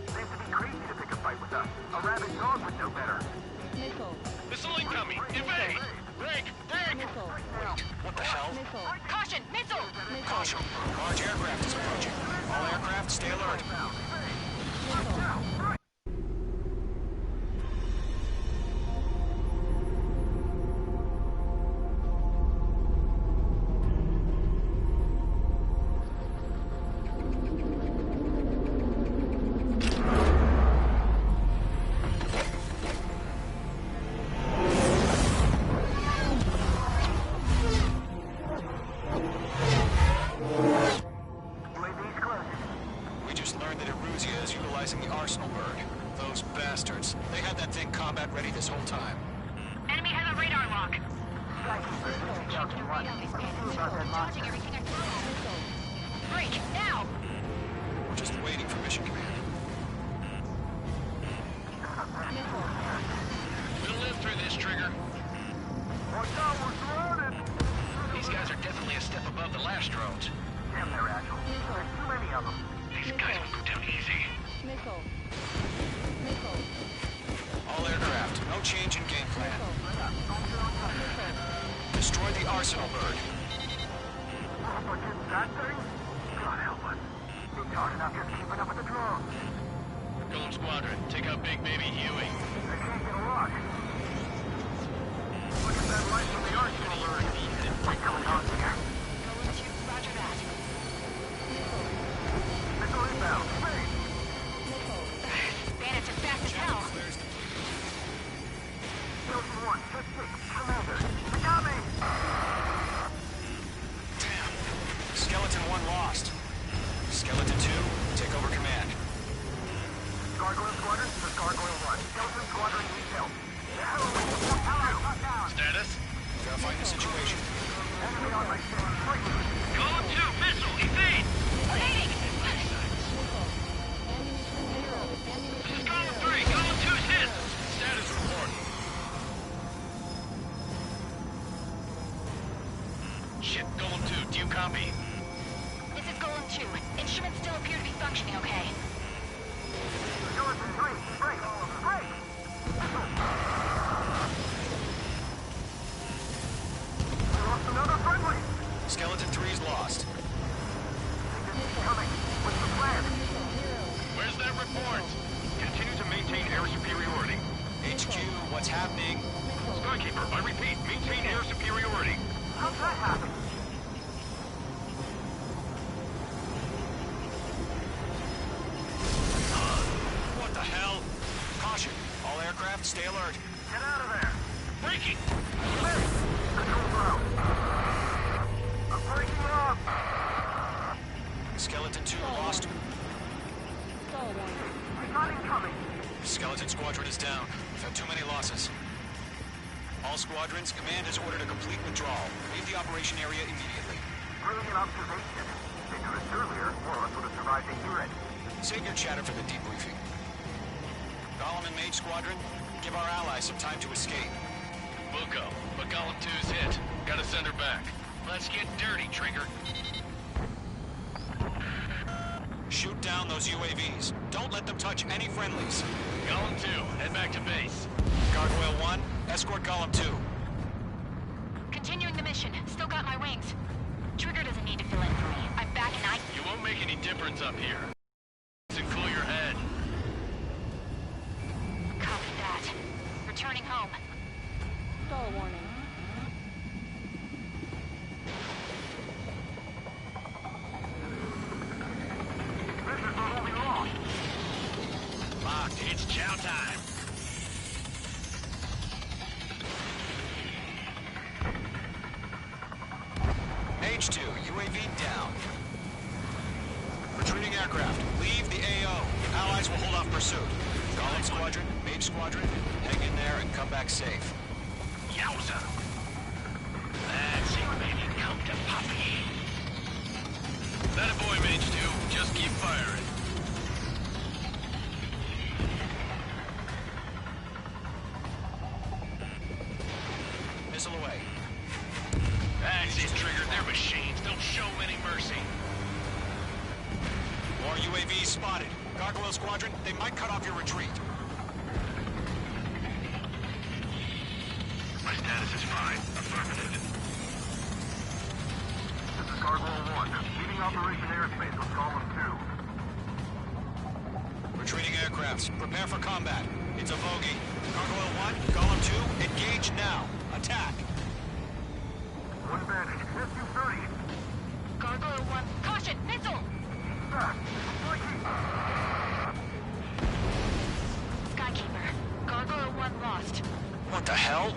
S5: Seems to be crazy to pick a fight with us. A rabid dog would know better.
S17: Missile.
S10: Missile incoming! Evade! Break!
S17: Missile.
S8: What the hell?
S17: Missile.
S12: Caution! Missile!
S8: Caution! Large aircraft is approaching. All aircraft, stay alert. We just learned that Eruzia is utilizing the Arsenal bird. Those bastards. They had that thing combat ready this whole time.
S12: Enemy has a radar lock. Checking your radar is dodging everything I throw. Break, now!
S8: We're just waiting for mission command.
S10: We'll live through this, Trigger.
S5: Watch out, we're surrounded!
S10: These guys are definitely a step above the last drones.
S5: Damn, they're agile. There's too many of them.
S10: These guys will go down easy.
S17: Missile. Missile.
S8: All aircraft, no change in game plan. Destroy the arsenal bird.
S5: That thing? God help us. It's hard enough just keeping up with the drones.
S10: Golem Squadron, take out Big Baby Huey.
S5: They can't get a lock. Look at that light from the arsenal bird. What's going on here?
S12: Golem 2, roger that.
S5: Missile inbound. Speed!
S12: Bandits are fast as hell.
S5: Delta 1, just 6. Commander. They got me!
S8: Damn. Skeleton 1 lost. Skeleton 2, take over command.
S5: Gargoyle Squadron, this is Gargoyle 1. Skeleton Squadron needs help.
S10: Status?
S8: Verifying the situation.
S5: Enemy on my ship.
S9: Golem 2, missile, evade!
S12: Evading!
S9: This is Golem 3, Golem 2's hit!
S10: Status report. Shit, Golem 2, do you copy?
S12: This is Golem 2. Instruments still appear to be functioning okay.
S5: Skeleton 3, break! Break! We lost another friendly!
S8: Skeleton 3's lost.
S5: Coming. What's the plan?
S10: Where's that report?
S11: Continue to maintain air superiority.
S8: HQ, what's happening?
S11: Skykeeper, I repeat, maintain air superiority.
S5: How's that happen?
S8: What the hell? Caution. All aircraft, stay alert.
S5: Get out of there!
S10: Breaking!
S5: Control ground. I'm breaking up!
S8: Skeleton 2 lost.
S17: Stall one.
S5: We got incoming!
S8: Skeleton Squadron is down. We've had too many losses. All squadrons, command has ordered a complete withdrawal. Leave the operation area immediately.
S5: Brilliant observation. If they knew this earlier, more of us would have survived to hear it.
S8: Save your chatter for the debriefing. Golem and Mage Squadron, give our allies some time to escape.
S10: Buko, but Golem 2's hit. Gotta send her back. Let's get dirty, Trigger.
S8: Shoot down those UAVs. Don't let them touch any friendlies.
S10: Golem 2, head back to base.
S8: Gargoyle 1, escort Golem 2.
S12: Continuing the mission. Still got my wings. Trigger doesn't need to fill in for me. I'm back and I...
S10: You won't make any difference up here. And cool your head.
S12: Copy that. Returning home.
S17: Stall warning.
S5: This is what we lost.
S10: Locked, it's chow time.
S8: Mage 2, UAV down. Retreating aircraft, leave the AO. Allies will hold off pursuit. Golem Squadron, Mage Squadron, hang in there and come back safe.
S10: Yowza. That's it, baby. Come to Poppy. That a boy, Mage 2. Just keep firing.
S8: Missile away.
S10: That's it, Trigger. They're machines. Don't show any mercy.
S8: More UAVs spotted. Gargoyle Squadron, they might cut off your retreat.
S11: My status is fine. Affirmative.
S5: This is Gargoyle 1. Leading Operation Airspace with Golem 2.
S8: Retreating aircrafts, prepare for combat. It's a bogey. Gargoyle 1, Golem 2, engage now. Attack.
S5: One bandit. SU-30.
S12: Gargoyle 1. Caution! Missile! Skykeeper. Gargoyle 1 lost.
S8: What the hell?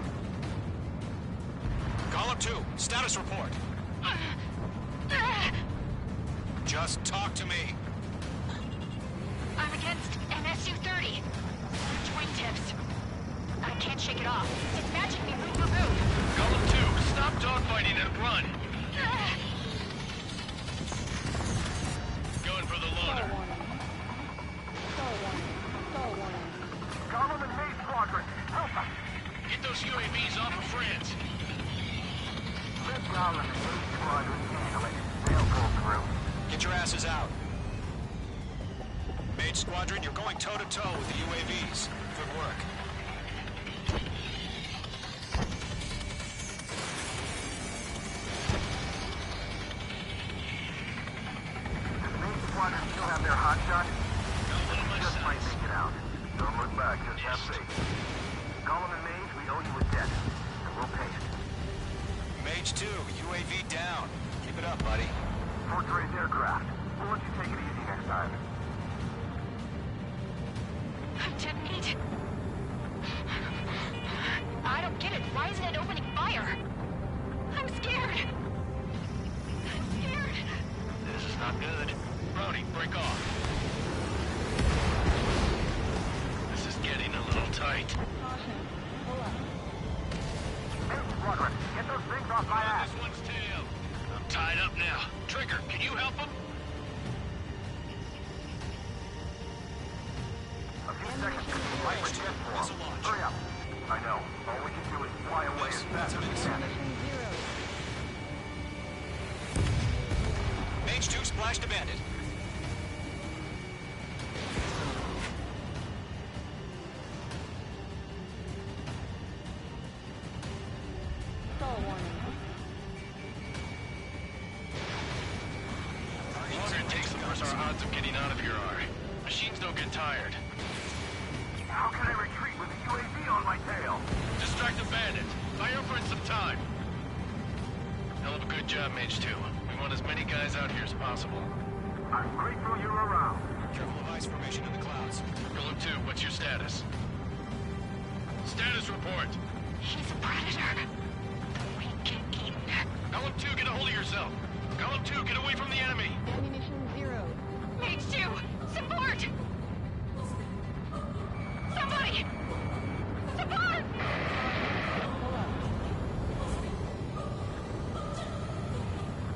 S8: Golem 2, status report. Just talk to me.
S12: I'm against an SU-30. Wingtips. I can't shake it off. It's matching me move for move.
S10: Golem 2, stop dogfighting and run. Going for the
S17: Stall
S10: loader.
S17: warning. Stall warning. Stall warning.
S5: Golem and Mage Squadron, help us!
S10: Get those UAVs off of France.
S5: Let Golem and Mage Squadron handle it. They'll pull through.
S8: Get your asses out. Mage Squadron, you're going toe-to-toe with the UAVs. Good work.
S5: Mage Squadron still have their hotshot? Just might make it out. Don't look back, just have faith. Gollum and Mage, we owe you a debt, and we'll pay it.
S8: Mage 2, UAV down. Keep it up, buddy.
S5: Fort-raised aircraft. We'll let you take it easy next time.
S12: Detonate. I don't get it. Why isn't it opening fire? I'm scared. I'm scared.
S10: This is not good. Brody, break off. This is getting a little tight.
S5: Mage Squadron, get those things off my ass.
S10: This one's tail. I'm tied up now. Trigger, can you help him?
S5: A few seconds to light with jet form. Hurry up. I know. All we can do is fly away as fast as we can.
S8: Mage 2 splashed a bandit.
S10: The longer it takes, the worse our odds of getting out of here are. Machines don't get tired.
S5: How can I retreat with a UAV on my tail?
S10: Distract the bandit. Fire for it some time. Hell of a good job, Mage 2. We want as many guys out here as possible.
S5: I'm grateful you're around.
S8: Careful of ice formation in the clouds.
S10: Golem 2, what's your status? Status report.
S12: He's a predator. We get eaten.
S10: Golem 2, get a hold of yourself. Golem 2, get away from the enemy.
S17: Ammunition 0.
S12: Mage 2, support! Somebody! Support!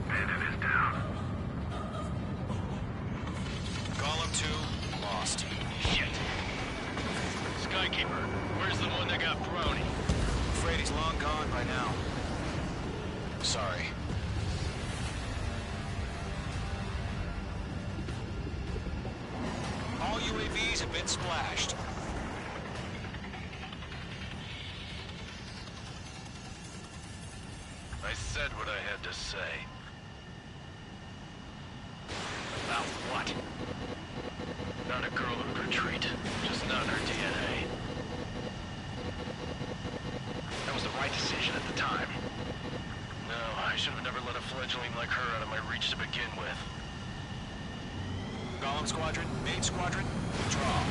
S5: Bandit is down.
S8: Golem 2 lost.
S10: Shit. Skykeeper, where's the one that got Brony?
S8: Afraid he's long gone by now. Sorry. All UAVs have been splashed.
S10: I said what I had to say. About what? Not a girl who'd retreat. Just not in her DNA. That was the right decision at the time. No, I should have never let a fledgling like her out of my reach to begin with.
S8: Golem Squadron, Mage Squadron, withdraw.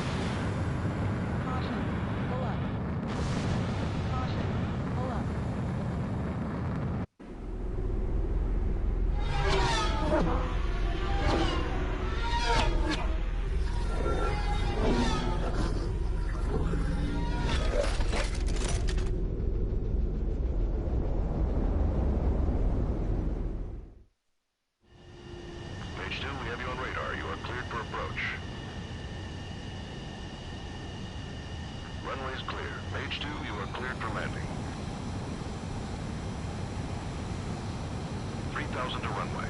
S17: Caution. Pull up. Caution. Pull up.
S11: Mage 2, we have you on radar. You are cleared for approach. Runway is clear. Mage 2, you are cleared for landing. 3,000 to runway.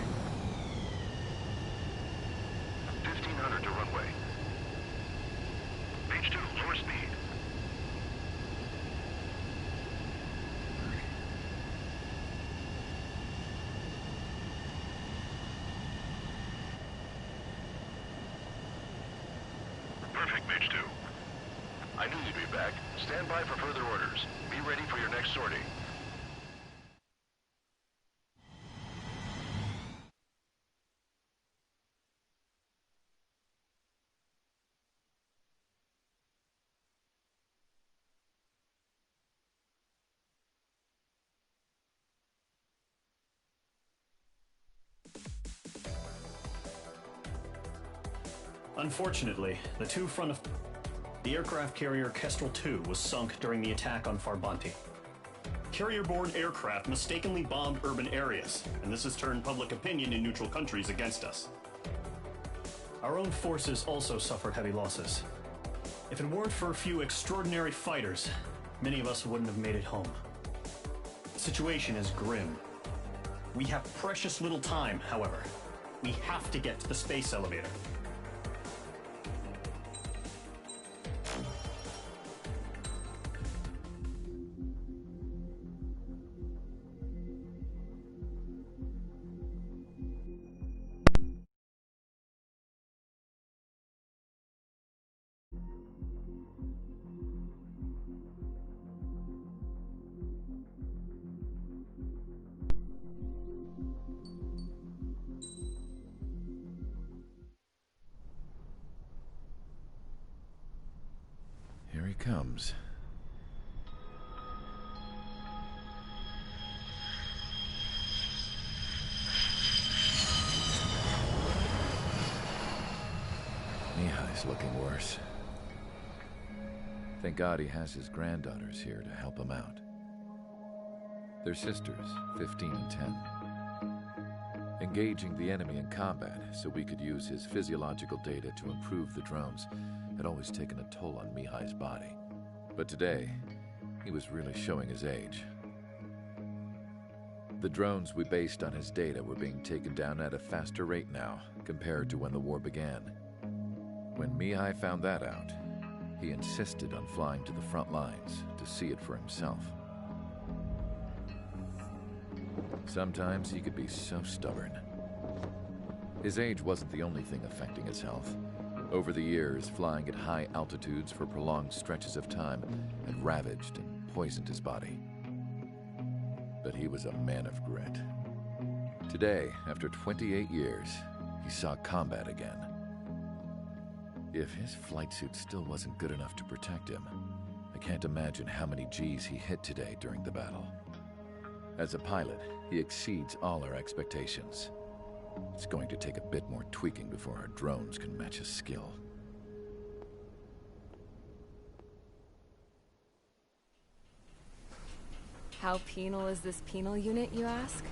S11: 1,500 to runway. Mage 2, lower speed. Perfect, Mage 2. I knew you'd be back. Stand by for further orders. Be ready for your next sortie.
S4: Unfortunately, the aircraft carrier Kestrel II was sunk during the attack on Farbanti. Carrier-borne aircraft mistakenly bombed urban areas, and this has turned public opinion in neutral countries against us. Our own forces also suffered heavy losses. If it weren't for a few extraordinary fighters, many of us wouldn't have made it home. The situation is grim. We have precious little time, however. We have to get to the space elevator.
S18: comes. Mihai's looking worse. Thank God he has his granddaughters here to help him out. They're sisters, 15 and 10. Engaging the enemy in combat so we could use his physiological data to improve the drones had always taken a toll on Mihai's body. But today, he was really showing his age. The drones we based on his data were being taken down at a faster rate now compared to when the war began. When Mihai found that out, he insisted on flying to the front lines to see it for himself. Sometimes he could be so stubborn. His age wasn't the only thing affecting his health. Over the years, flying at high altitudes for prolonged stretches of time had ravaged and poisoned his body. But he was a man of grit. Today, after 28 years, he saw combat again. If his flight suit still wasn't good enough to protect him, I can't imagine how many G's he hit today during the battle. As a pilot, he exceeds all our expectations. It's going to take a bit more tweaking before our drones can match his skill.
S1: How penal is this penal unit, you ask?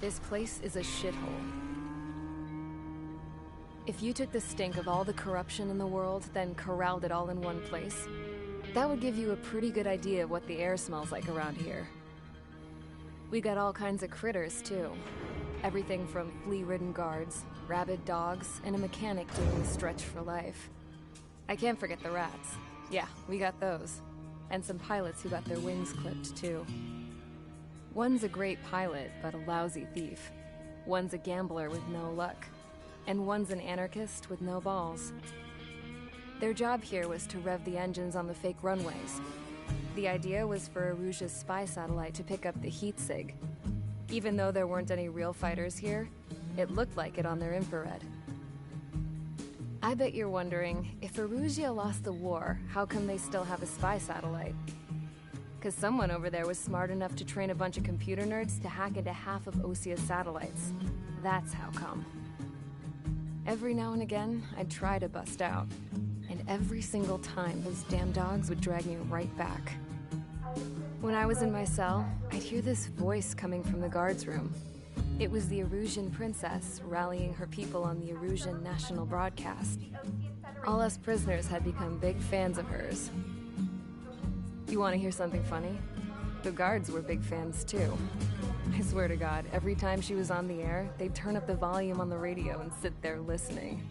S1: This place is a shithole. If you took the stink of all the corruption in the world, then corralled it all in one place, that would give you a pretty good idea of what the air smells like around here. We got all kinds of critters, too. Everything from flea-ridden guards, rabid dogs, and a mechanic doing the stretch for life. I can't forget the rats. Yeah, we got those. And some pilots who got their wings clipped, too. One's a great pilot, but a lousy thief. One's a gambler with no luck. And one's an anarchist with no balls. Their job here was to rev the engines on the fake runways. The idea was for Erusia's spy satellite to pick up the heat sig. Even though there weren't any real fighters here, it looked like it on their infrared. I bet you're wondering, if Erusia lost the war, how come they still have a spy satellite? Because someone over there was smart enough to train a bunch of computer nerds to hack into half of Osia's satellites. That's how come. Every now and again, I'd try to bust out. And every single time, those damn dogs would drag me right back. When I was in my cell, I'd hear this voice coming from the guards room. It was the Erusian princess rallying her people on the Erusian national broadcast. All us prisoners had become big fans of hers. You want to hear something funny? The guards were big fans too. I swear to God, every time she was on the air, they'd turn up the volume on the radio and sit there listening.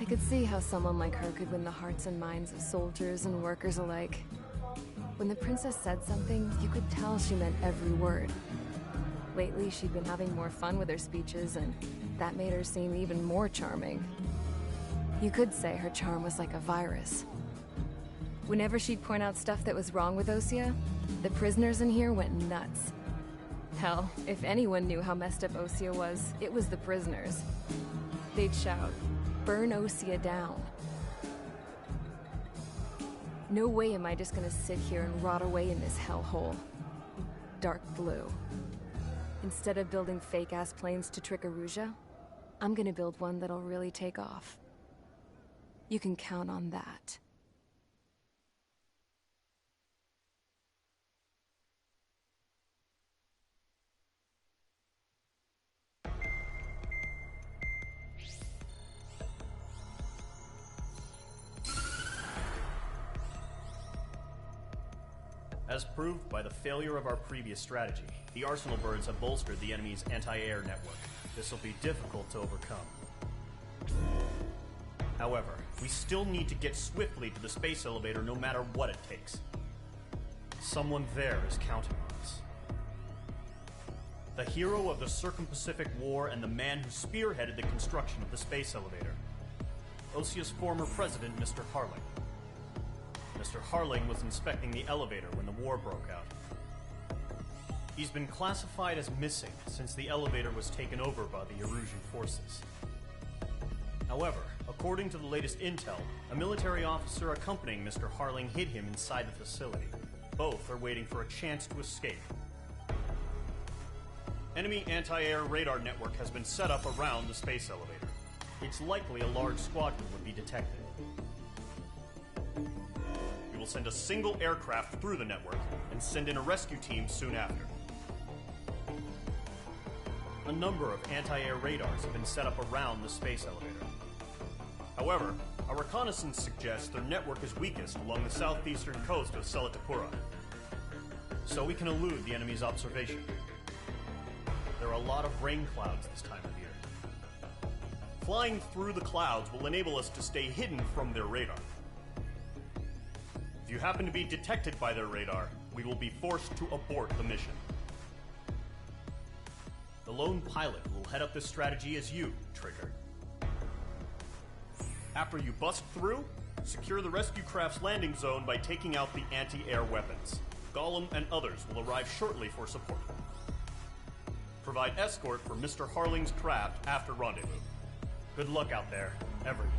S1: I could see how someone like her could win the hearts and minds of soldiers and workers alike. When the princess said something, you could tell she meant every word. Lately, she'd been having more fun with her speeches, and that made her seem even more charming. You could say her charm was like a virus. Whenever she'd point out stuff that was wrong with Osia, the prisoners in here went nuts. Hell, if anyone knew how messed up Osia was, it was the prisoners. They'd shout, "Burn Osia down." No way am I just gonna sit here and rot away in this hellhole. Dark blue. Instead of building fake-ass planes to trick Erusia, I'm gonna build one that'll really take off. You can count on that.
S4: As proved by the failure of our previous strategy, the Arsenal birds have bolstered the enemy's anti-air network. This will be difficult to overcome. However, we still need to get swiftly to the space elevator no matter what it takes. Someone there is counting on us. The hero of the Circum-Pacific War and the man who spearheaded the construction of the space elevator. Osia's former president, Mr. Harling. Mr. Harling was inspecting the elevator when the war broke out. He's been classified as missing since the elevator was taken over by the Erusian forces. However, according to the latest intel, a military officer accompanying Mr. Harling hid him inside the facility. Both are waiting for a chance to escape. Enemy anti-air radar network has been set up around the space elevator. It's likely a large squadron would be detected. We will send a single aircraft through the network and send in a rescue team soon after. A number of anti-air radars have been set up around the space elevator. However, our reconnaissance suggests their network is weakest along the southeastern coast of Selatapura, so we can elude the enemy's observation. There are a lot of rain clouds this time of year. Flying through the clouds will enable us to stay hidden from their radar. If you happen to be detected by their radar, we will be forced to abort the mission. The lone pilot will head up this strategy as you, Trigger. After you bust through, secure the rescue craft's landing zone by taking out the anti-air weapons. Gollum and others will arrive shortly for support. Provide escort for Mr. Harling's craft after rendezvous. Good luck out there, everyone.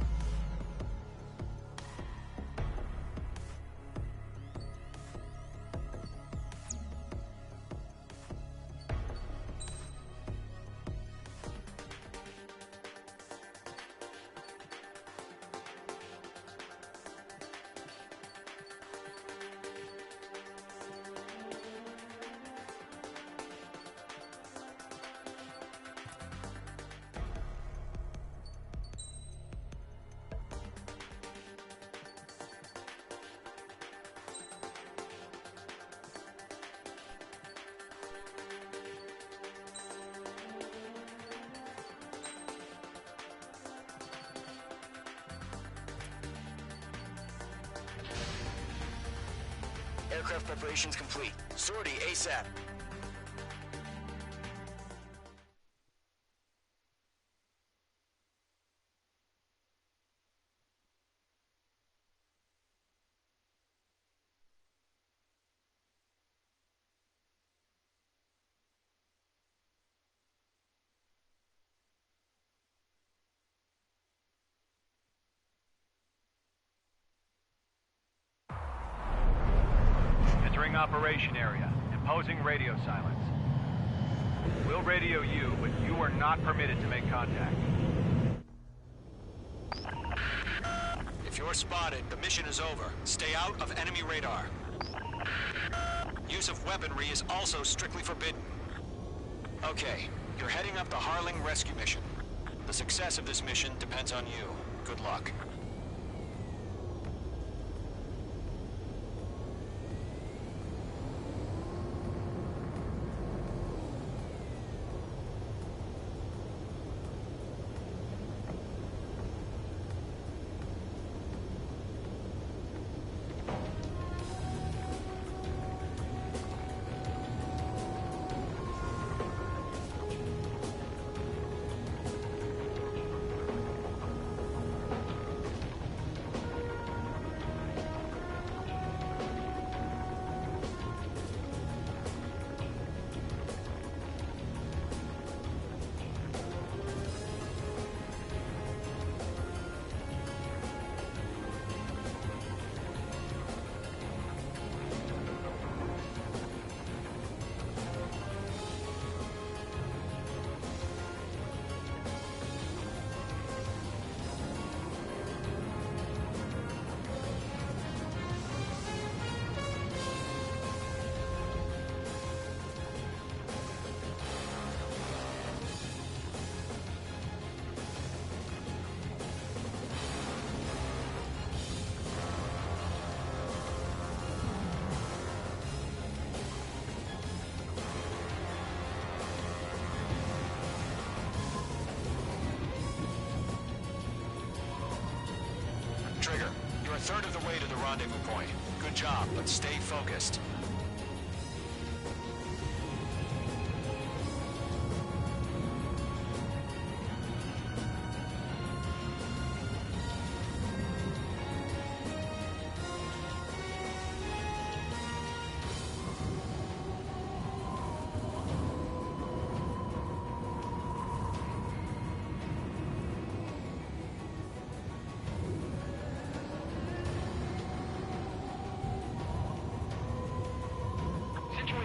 S8: Aircraft preparations complete. Sortie ASAP.
S9: Operation area, imposing radio silence. We'll radio you, but you are not permitted to make contact.
S8: If you're spotted, the mission is over. Stay out of enemy radar. Use of weaponry is also strictly forbidden. Okay, you're heading up the Harling rescue mission. The success of this mission depends on you. Good luck. Trigger, you're a third of the way to the rendezvous point. Good job, but stay focused.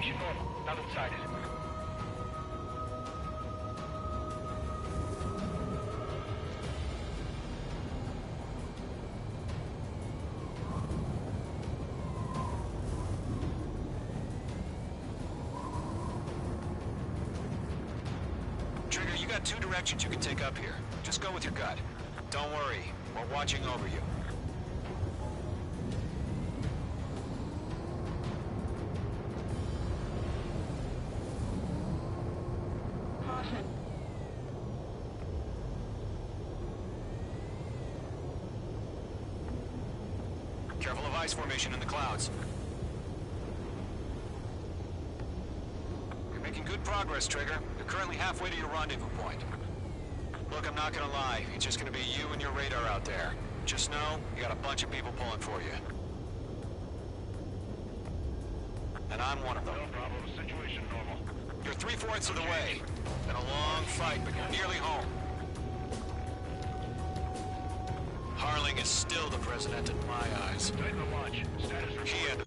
S9: Situation normal. Nothing sighted.
S8: Trigger, you got two directions you can take up here. Just go with your gut. Don't worry, we're watching over you. Careful of ice formation in the clouds. You're making good progress, Trigger. You're currently halfway to your rendezvous point. Look, I'm not gonna lie. It's just gonna be you and your radar out there. Just know, you got a bunch of people pulling for you. And I'm one of them.
S11: No problem. Situation normal.
S8: You're 3/4 of the way. Been a long fight, but you're nearly home. Harling is still the president in my eyes.
S11: Tighten the watch. Status report.
S8: He and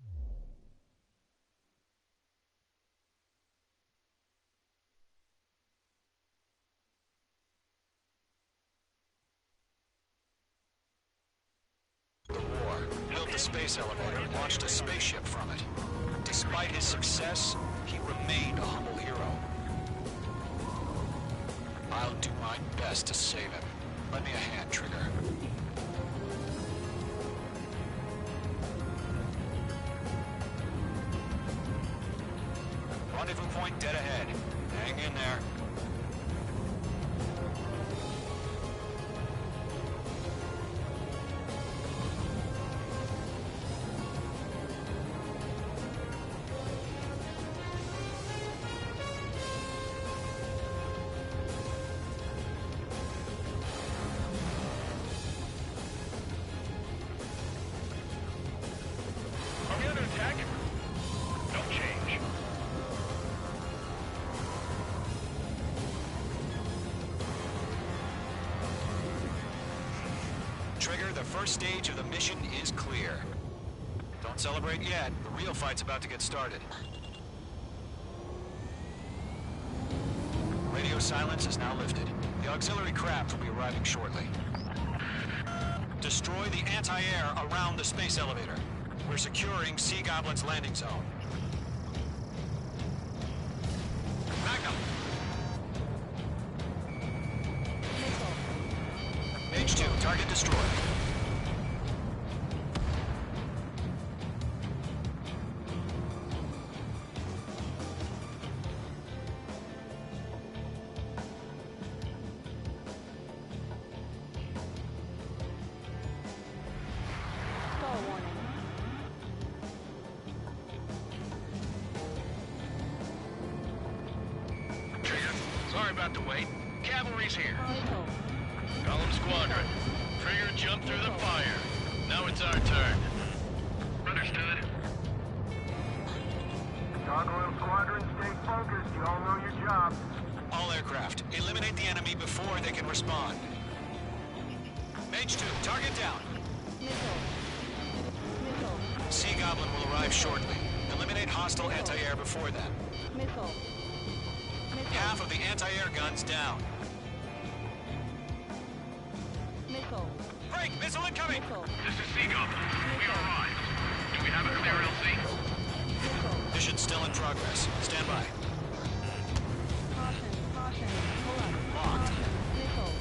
S8: the war built the space elevator and launched a spaceship from it. Despite his success, he remained a humble hero. I'll do my best to save him. Lend me a hand, Trigger. Rendezvous point dead ahead. Hang in there.
S9: Are we under attack? Don't change.
S8: Trigger, the first stage of the mission is clear. Don't celebrate yet. The real fight's about to get started. Radio silence is now lifted. The auxiliary craft will be arriving shortly. Destroy the anti-air around the space elevator. We're securing Sea Goblin's landing zone. Magnum! Mage 2, target destroyed.
S17: Star warning.
S10: Trigger, sorry about the wait. Cavalry's here.
S17: Missile.
S10: Column Squadron. Trigger jumped through the fire. Now it's our turn. Understood.
S5: Gargoyle Squadron, stay focused. You all know your job.
S8: All aircraft, eliminate the enemy before they can respond. Mage 2, target down.
S17: Missile. Missile.
S8: Sea Goblin will arrive shortly. Eliminate hostile anti-air before then.
S17: Missile.
S8: Half of the anti-air guns down.
S17: Missile.
S8: Break! Missile incoming!
S17: Missile.
S10: This is Sea Goblin. We arrived. Do we have a clear LC?
S8: Mission still in progress. Stand by.
S17: Caution. Caution. Pull up.
S8: Locked.
S17: Missile.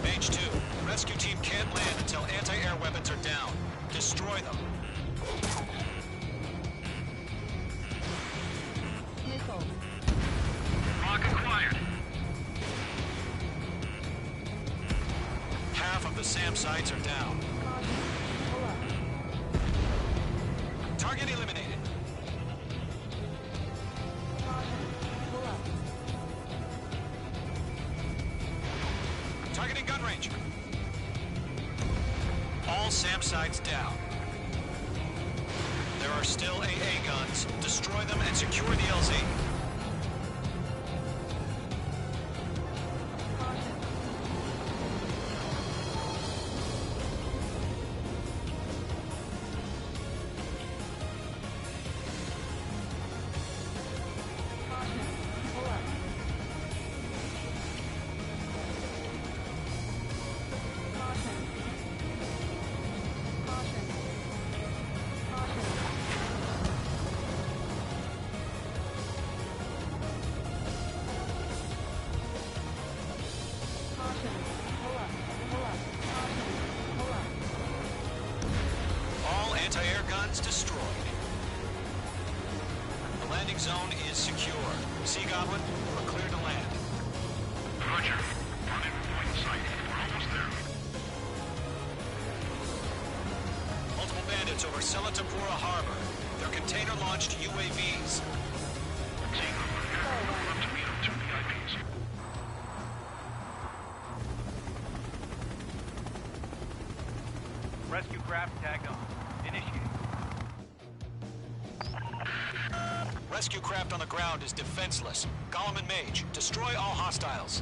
S8: Mage 2, rescue team can't land until anti-air weapons are down. Destroy them.
S17: Missile.
S10: Rock acquired.
S8: Half of the SAM sites are down.
S17: Caution. Pull up.
S8: Target eliminated.
S17: Pull up.
S8: Targeting gun range. All SAM sites down. There are still AA guns. Destroy them and secure the LZ. guns destroyed. The landing zone is secure. Sea Goblin, we're clear to land.
S11: Roger. Rendezvous point in sight. We're almost there.
S8: Multiple bandits over Selatapura Harbor. They're container-launched UAVs.
S11: Team, we're up to meet up 2 VIPs.
S9: Rescue craft tagged on. Initiating.
S8: Rescue craft on the ground is defenseless. Gollum and Mage, destroy all hostiles.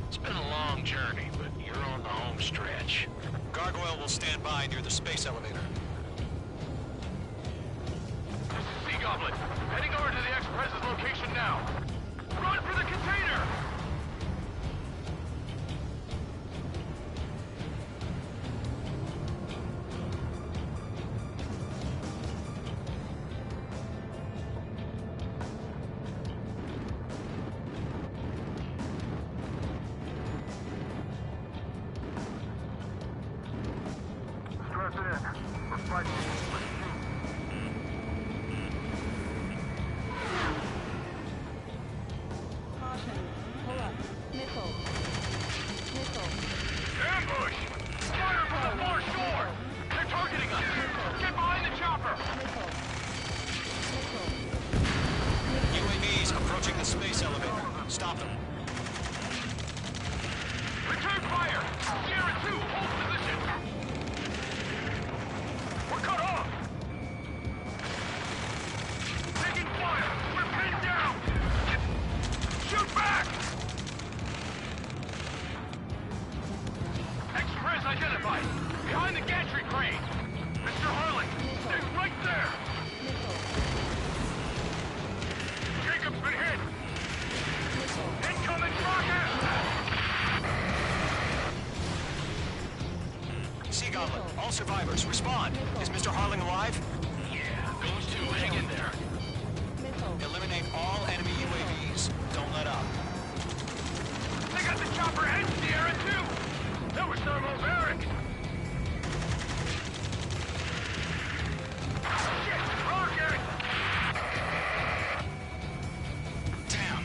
S10: It's been a long journey, but you're on the home stretch.
S8: Gargoyle will stand by near the space elevator.
S10: Sea Goblin, heading over to the Express's location now. Run for the container!
S5: Stress in. We're fighting with
S17: Caution. Pull up. Missile. Missile.
S10: Ambush! Fire from the far shore! They're targeting us! Get behind the chopper!
S8: UAVs approaching the space elevator. Stop them.
S10: Return fire! Sierra 2, hold position! We're cut off! Taking fire! We're pinned down! Shoot back! Express identified! Behind the gantry crane! Mr. Harling! Stay right there! Jacob's been hit! Incoming rocket!
S8: Sea Goblin, all survivors, respond. Is Mr. Harling alive?
S10: Yeah, those two, hang in there.
S8: Eliminate all enemy UAVs. Don't let up.
S10: They got the chopper and Sierra too! That was thermobaric! Shit! Rocket!
S8: Damn.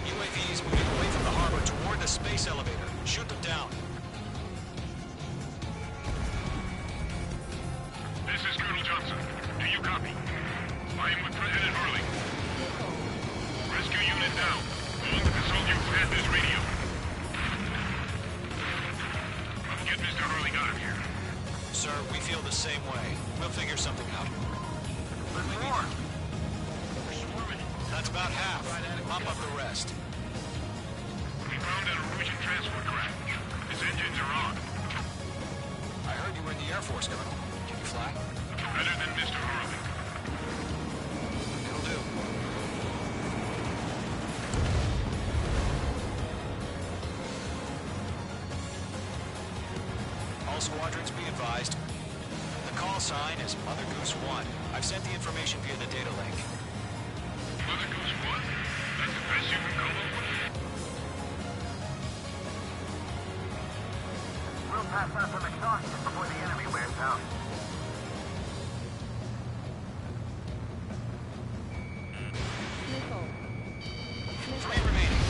S8: UAVs moving away from the harbor toward the space elevator. Shoot them down.
S11: This is Colonel Johnson. Do you copy? I am with President Harling. Rescue unit down. All with the soldiers at this radio. Let's get Mr. Harling out of here.
S8: Sir, we feel the same way. We'll figure something out.
S5: There's more.
S8: That's about half. Pump up the rest.
S11: We found an Erusian transport craft. His engines are on.
S8: I heard you were in the Air Force, Colonel. Can you fly?
S11: Better than Mr. Harling.
S8: It'll do. All squadrons be advised. The call sign is Mother Goose 1. I've sent the information via the data link.
S11: Mother Goose 1? That's the best you can call them?
S5: We'll pass out some exhaustion before the enemy wears out.
S17: Missile.
S8: 3 remaining.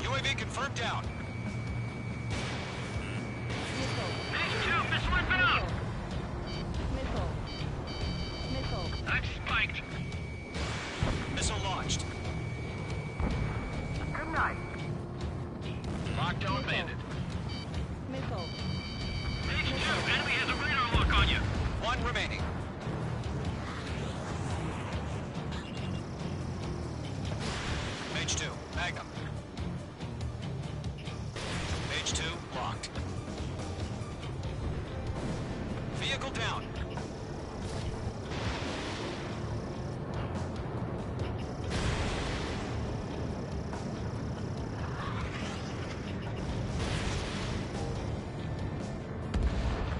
S8: UAV confirmed down.
S17: Missile.
S10: H2, missile inbound!
S17: Missile. Missile.
S10: I'm spiked.
S8: Missile launched.
S5: Good night.
S10: Lockdown bandit.
S17: Missile.
S10: H2, enemy has a radar lock on you.
S8: 1 remaining. Mage 2, Magnum. Mage 2, locked. Vehicle down.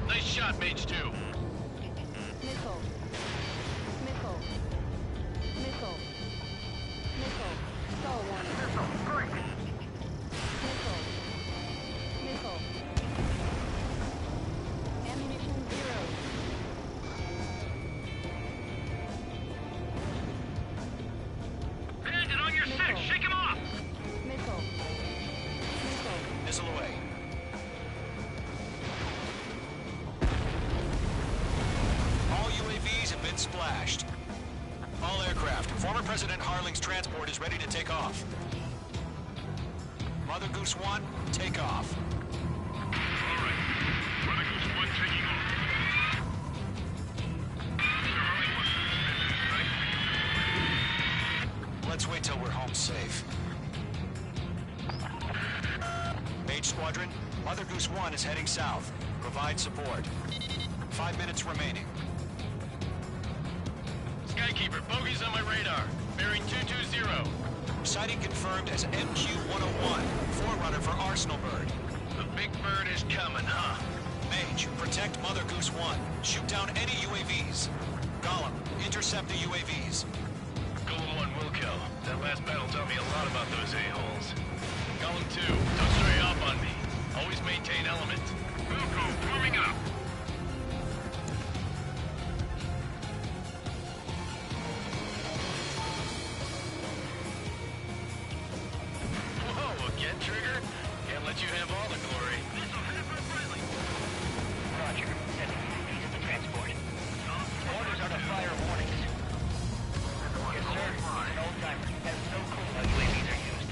S10: Nice shot, Mage 2.
S17: Missile. Missile. Missile. Missile. Stall warning.
S5: Missile, break.
S17: Missile. Missile.
S8: Former President Harling's transport is ready to take off. Mother Goose 1, take off.
S11: All right. Mother Goose 1 taking off. Mr. Harling wants to spend the night.
S8: Let's wait till we're home safe. Mage Squadron, Mother Goose 1 is heading south. Provide support. 5 minutes remaining.
S10: Skykeeper, bogeys on my radar. Bearing 220.
S8: Sighting confirmed as MQ-101, forerunner for Arsenal Bird.
S10: The big bird is coming, huh?
S8: Mage, protect Mother Goose 1. Shoot down any UAVs. Gollum, intercept the UAVs.
S10: Golem 1 will kill. That last battle taught me a lot about those a-holes. Golem 2, don't stray off on me. Always maintain element.
S11: Wilco, warming up.
S10: Whoa, again, Trigger? Can't let you have all the glory.
S9: Roger. These are the transport. Orders are to fire warnings. Yes, sir. He's an old-timer. Has no clue how UAVs are used.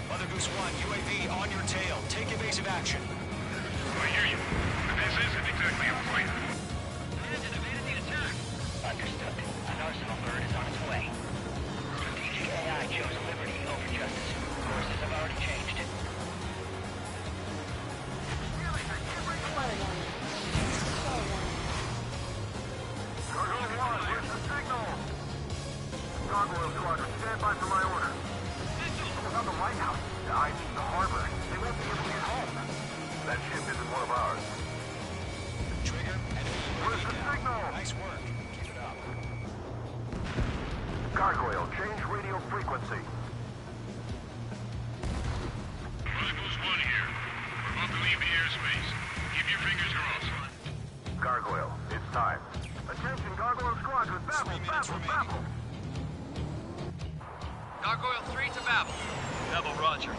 S8: Mother Goose 1, UAV on your tail. Take evasive action.
S11: I hear you. This isn't exactly a fight.
S9: Understood. An Arsenal Bird is on its way. Strategic AI chose liberty over justice. Courses have already changed.
S5: Gargoyle 1, where's the signal? Gargoyle Squadron, stand by for my order. Without the lighthouse, I mean the harbor, they won't be able to get home. That ship isn't one of ours.
S8: Trigger,
S5: where's the signal?
S8: Nice work. Keep it up.
S5: Gargoyle, change radio frequency.
S11: Mother Goose 1 here. We're about to leave the airspace. Keep your fingers crossed.
S5: Gargoyle, it's time. Attention, Gargoyle Squadron, Babel.
S9: Gargoyle 3 to Babel.
S10: Babel, roger.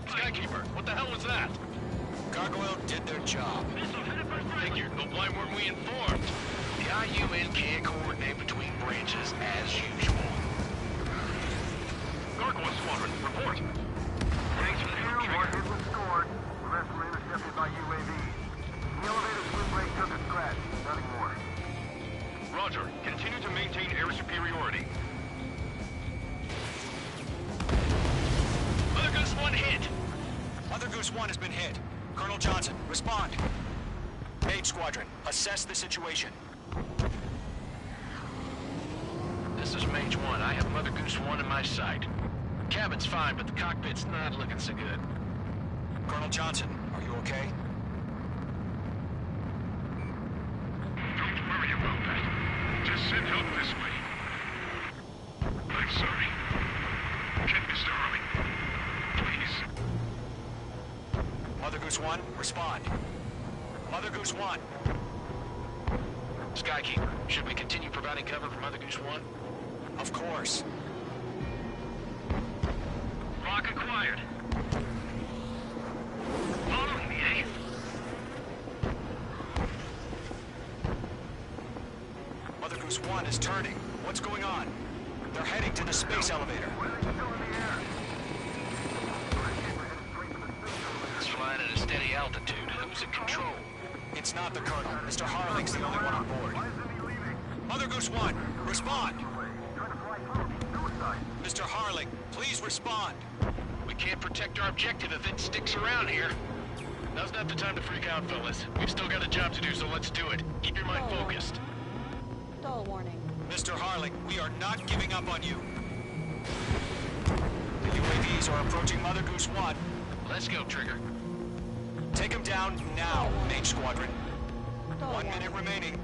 S10: Skykeeper, what the hell was that?
S8: Gargoyle did their job.
S10: Figured, but why weren't we informed?
S13: The IUN can't coordinate between branches as usual.
S11: Gargoyle Squadron, report.
S5: Thanks for the warhead was stored. The rest were intercepted by UAVs. The elevator's windbreak took a scratch. Nothing more.
S11: Roger. Continue to maintain air superiority.
S10: Mother Goose 1 hit.
S8: Mother Goose 1 has been hit. Colonel Johnson, respond. Mage Squadron, assess the situation.
S10: This is Mage 1. I have Mother Goose 1 in my sight. Cabin's fine, but the cockpit's not looking so good.
S8: Colonel Johnson, are you okay?
S11: Don't worry about that. Just send help this way. I'm sorry. Get Mr. Harling. Please.
S8: Mother Goose 1, respond. Mother Goose 1.
S10: Skykeeper, should we continue providing cover for Mother Goose 1?
S8: Of course.
S9: Lock acquired. Following me, eh?
S8: Mother Goose 1 is turning. What's going on? They're heading to the space elevator.
S10: It's flying at a steady altitude. Who's in control?
S8: It's not the Colonel. Mr. Harling's the only one on board. Mother Goose 1, respond. Mr. Harling, please respond.
S10: We can't protect our objective if it sticks around here. Now's not the time to freak out, fellas. We've still got a job to do, so let's do it. Keep your mind focused.
S17: Stall warning.
S8: Mr. Harling, we are not giving up on you. The UAVs are approaching Mother Goose 1.
S10: Let's go, Trigger.
S8: Take him down now, Mage Squadron. 1 minute remaining.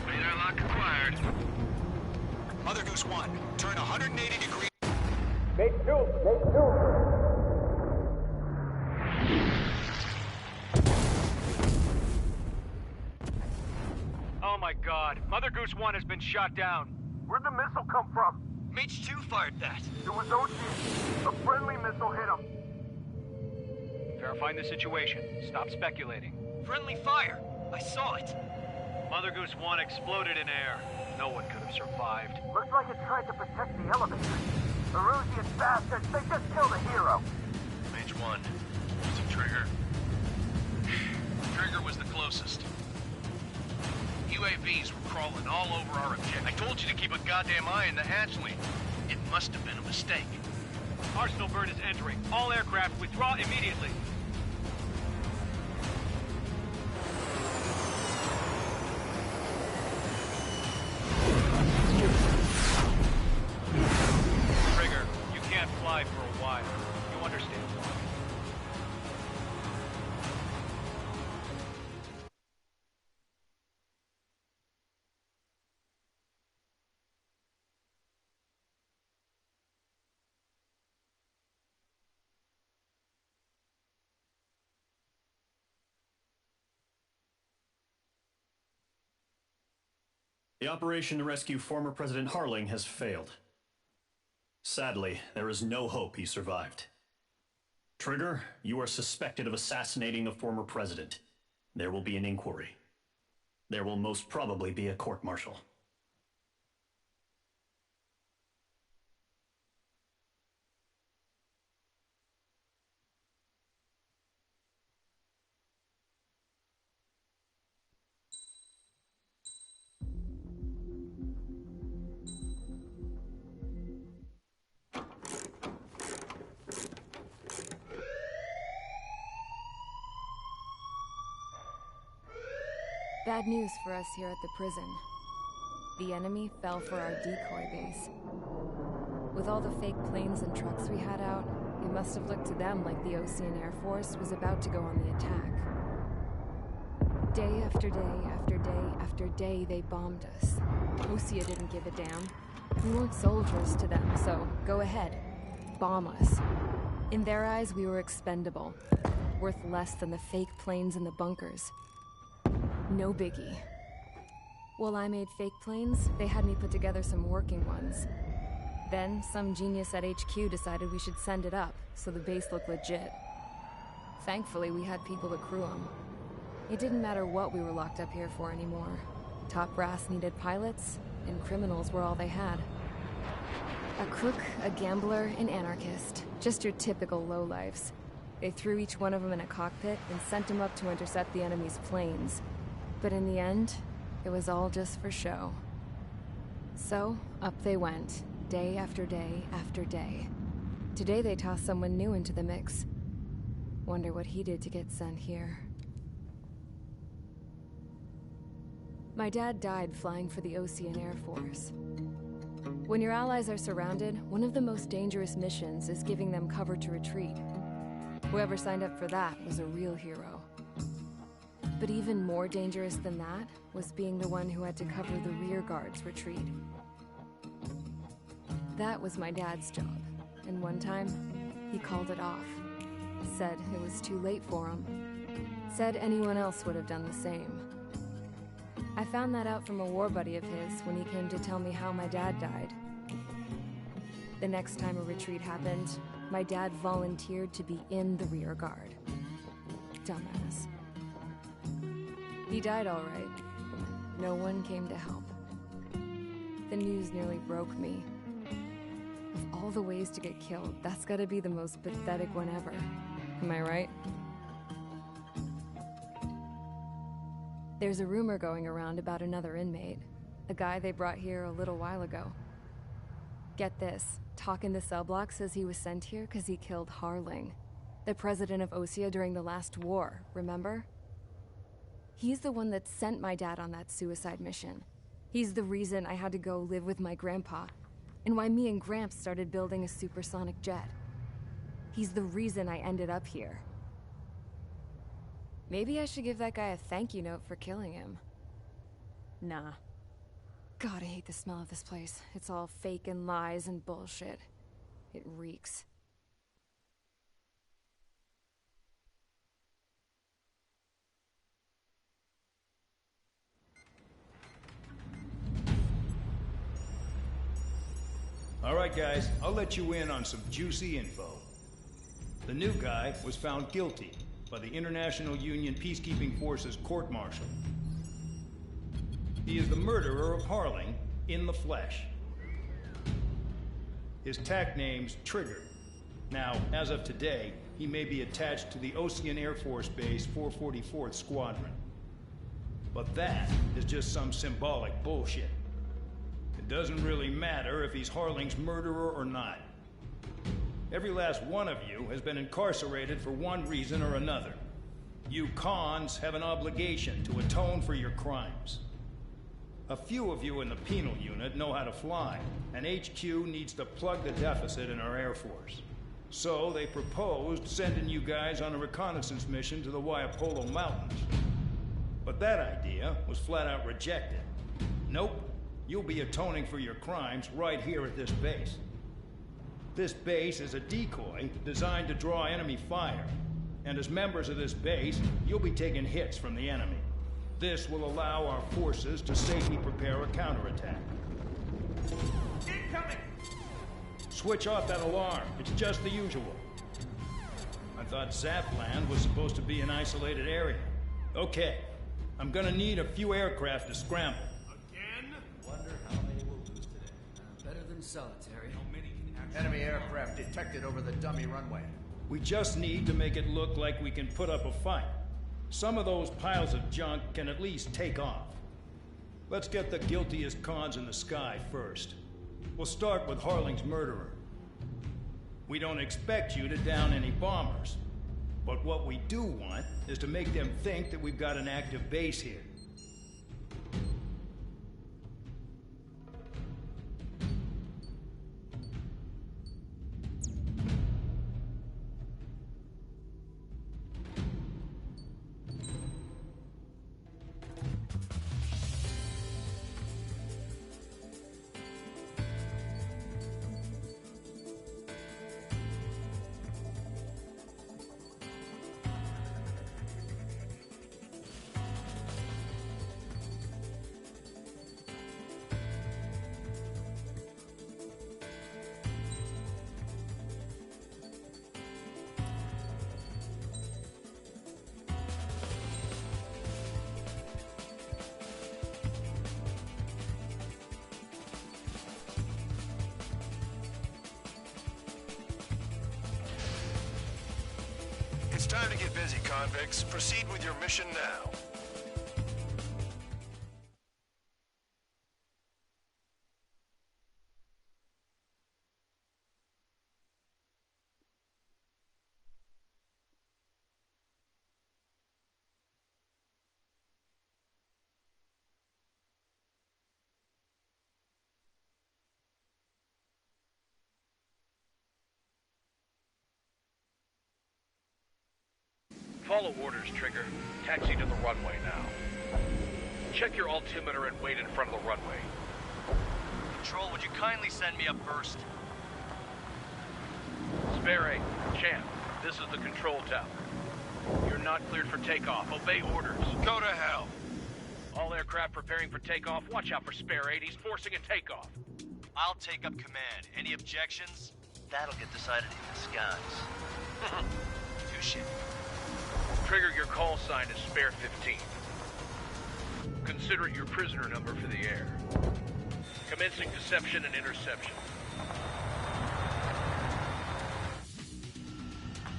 S10: Radar lock acquired.
S8: Mother Goose 1, turn 180 degrees.
S5: Mage 2.
S9: Goose 1 has been shot down.
S5: Where'd the missile come from?
S8: Mage 2 fired that.
S5: It was Ocean. A friendly missile hit him.
S9: Verifying the situation. Stop speculating.
S8: Friendly fire. I saw it.
S9: Mother Goose 1 exploded in air. No one could have survived.
S5: Looks like it tried to protect the elevator. The Erusian bastards, they just killed a hero.
S10: Mage 1. Was it Trigger? Trigger was the closest. UAVs were crawling all over our objective. I told you to keep a goddamn eye on the hatchling. It must have been a mistake.
S9: Arsenal bird is entering. All aircraft withdraw immediately. Trigger, you can't fly for a while. You understand why.
S4: The operation to rescue former President Harling has failed. Sadly, there is no hope he survived. Trigger, you are suspected of assassinating a former president. There will be an inquiry. There will most probably be a court-martial.
S1: Bad news for us here at the prison. The enemy fell for our decoy base. With all the fake planes and trucks we had out, it must have looked to them like the Ocean Air Force was about to go on the attack. Day after day after day after day, they bombed us. Osea didn't give a damn. We weren't soldiers to them, so go ahead. Bomb us. In their eyes, we were expendable. Worth less than the fake planes in the bunkers. No biggie. While I made fake planes, they had me put together some working ones. Then, some genius at HQ decided we should send it up, so the base looked legit. Thankfully, we had people to crew them. It didn't matter what we were locked up here for anymore. Top brass needed pilots, and criminals were all they had. A crook, a gambler, an anarchist. Just your typical lowlifes. They threw each one of them in a cockpit and sent them up to intercept the enemy's planes. But in the end, it was all just for show. So, up they went, day after day after day. Today they tossed someone new into the mix. Wonder what he did to get sent here. My dad died flying for the Ocean Air Force. When your allies are surrounded, one of the most dangerous missions is giving them cover to retreat. Whoever signed up for that was a real hero. But even more dangerous than that was being the one who had to cover the rear guard's retreat. That was my dad's job, and one time, he called it off. Said it was too late for him. Said anyone else would have done the same. I found that out from a war buddy of his when he came to tell me how my dad died. The next time a retreat happened, my dad volunteered to be in the rear guard. Dumbass. He died all right. No one came to help. The news nearly broke me. Of all the ways to get killed, that's gotta be the most pathetic one ever. Am I right? There's a rumor going around about another inmate. A guy they brought here a little while ago. Get this, talk in the cell block says he was sent here because he killed Harling, the president of Osea during the last war, remember? He's the one that sent my dad on that suicide mission. He's the reason I had to go live with my grandpa, and why me and Gramps started building a supersonic jet. He's the reason I ended up here. Maybe I should give that guy a thank you note for killing him. Nah. God, I hate the smell of this place. It's all fake and lies and bullshit. It reeks.
S19: Alright guys, I'll let you in on some juicy info. The new guy was found guilty by the International Union Peacekeeping Forces court-martial. He is the murderer of Harling in the flesh. His TAC name's Trigger. Now, as of today, he may be attached to the Osean Air Force Base 444th Squadron. But that is just some symbolic bullshit. It doesn't really matter if he's Harling's murderer or not. Every last one of you has been incarcerated for one reason or another. You cons have an obligation to atone for your crimes. A few of you in the penal unit know how to fly, and HQ needs to plug the deficit in our Air Force. So they proposed sending you guys on a reconnaissance mission to the Waiapolo Mountains. But that idea was flat out rejected. Nope, you'll be atoning for your crimes right here at this base. This base is a decoy designed to draw enemy fire, and as members of this base, you'll be taking hits from the enemy. This will allow our forces to safely prepare a counterattack.
S5: Incoming!
S19: Switch off that alarm. It's just the usual. I thought Zapland was supposed to be an isolated area. Okay, I'm gonna need a few aircraft to scramble.
S5: Again?
S20: Wonder how many we'll lose today. Better than solitary.
S5: How many can actually...
S20: Enemy aircraft detected over the dummy runway.
S19: We just need to make it look like we can put up a fight. Some of those piles of junk can at least take off. Let's get the guiltiest cons in the sky first. We'll start with Harling's murderer. We don't expect you to down any bombers. But what we do want is to make them think that we've got an active base here.
S11: It's time to get busy, convicts. Proceed with your mission now.
S9: Follow orders, Trigger. Taxi to the runway now. Check your altimeter and wait in front of the runway.
S8: Control, would you kindly send me up first?
S9: Sperry, Champ, this is the control tower. You're not cleared for takeoff. Obey orders.
S10: Go to hell.
S9: All aircraft preparing for takeoff. Watch out for Spare 8. He's forcing a takeoff.
S8: I'll take up command. Any objections?
S9: That'll get decided in the skies.
S8: Touche.
S9: Trigger, your call sign is Spare 15. Consider it your prisoner number for the air. Commencing deception and interception.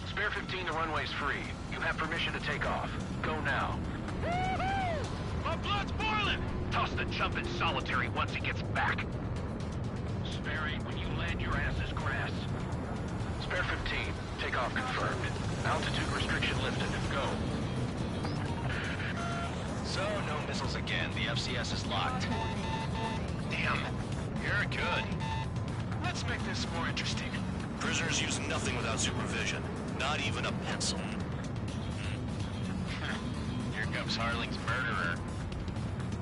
S5: Spare 15, the runway's free. You have permission to take off. Go now.
S10: My blood's boiling!
S5: Toss the chump in solitary once he gets back.
S9: Spare 8, when you land, your ass is grass.
S5: Spare 15, takeoff confirmed. Altitude restriction lifted. Go.
S8: So, no missiles again. The FCS is locked.
S10: Damn, you're good. Let's make this more interesting.
S8: Prisoners use nothing without supervision. Not even a pencil.
S10: Here comes Harling's murderer.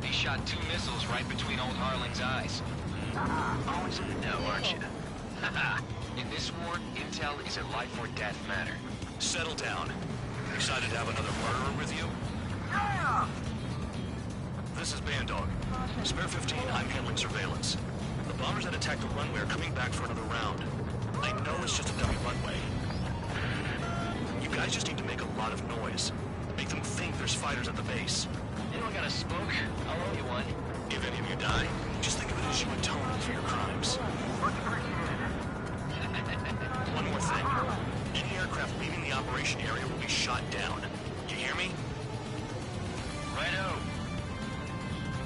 S8: He shot 2 missiles right between old Harling's eyes.
S10: Always in the know, aren't you?
S8: In this war, intel is a life or death matter. Settle down. Excited to have another murderer with you?
S5: Yeah!
S8: This is Bandog. Spare 15, I'm handling surveillance. The bombers that attacked the runway are coming back for another round. I know it's just a dummy runway. You guys just need to make a lot of noise. Make them think there's fighters at the base.
S9: Anyone got a smoke? I'll owe you one.
S8: If any of you die, just think of it as you atone for your crimes. One more thing. Any aircraft leaving the operation area will be shot down. You hear me?
S9: Righto.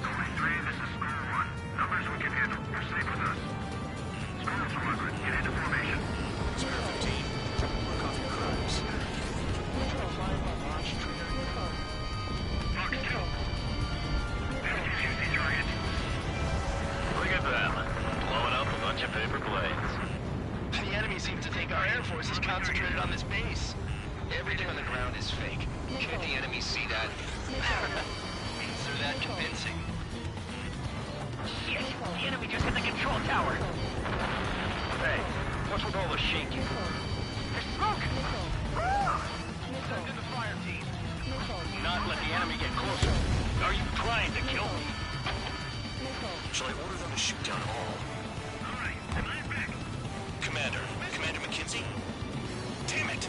S5: 23, this is Square 1. Numbers we can handle. You're safe with us. Square Squadron, get into formation.
S8: Square 15, work off your crimes.
S5: Fox 2. There's easy targets.
S10: Look at them. Blowing up a bunch of paper planes.
S9: The enemy seems to think our Air Force is concentrated on this base. Everything on the ground is fake. Can't the enemy see that? Is there that convincing? Shit! The enemy just hit the control tower!
S5: Hey, what's with all the shaking?
S9: There's smoke! Send in the fire team. Not let the enemy get closer. Are you trying to kill me?
S8: Shall I order them to shoot down all?
S5: Alright, I'm back.
S8: Commander McKenzie? Damn it!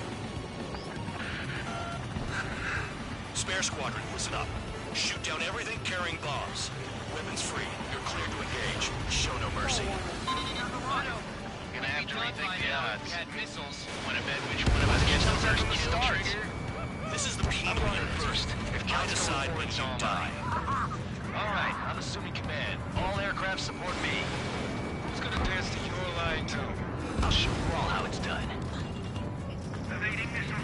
S8: Spare Squadron, listen up. Shoot down everything carrying bombs. Weapons free. You're clear to engage. Show no mercy.
S9: Gonna have to rethink the odds. Had missiles.
S10: Wanna bet which one of us gets the first kill
S9: Start.
S10: trigger?
S8: This is the people
S9: running
S8: unit.
S9: first. If
S8: I decide when you die.
S9: Alright, I'm assuming command. All aircraft support me. Who's gonna dance to your line too? I'll show you all how it's done.
S5: Evading missile.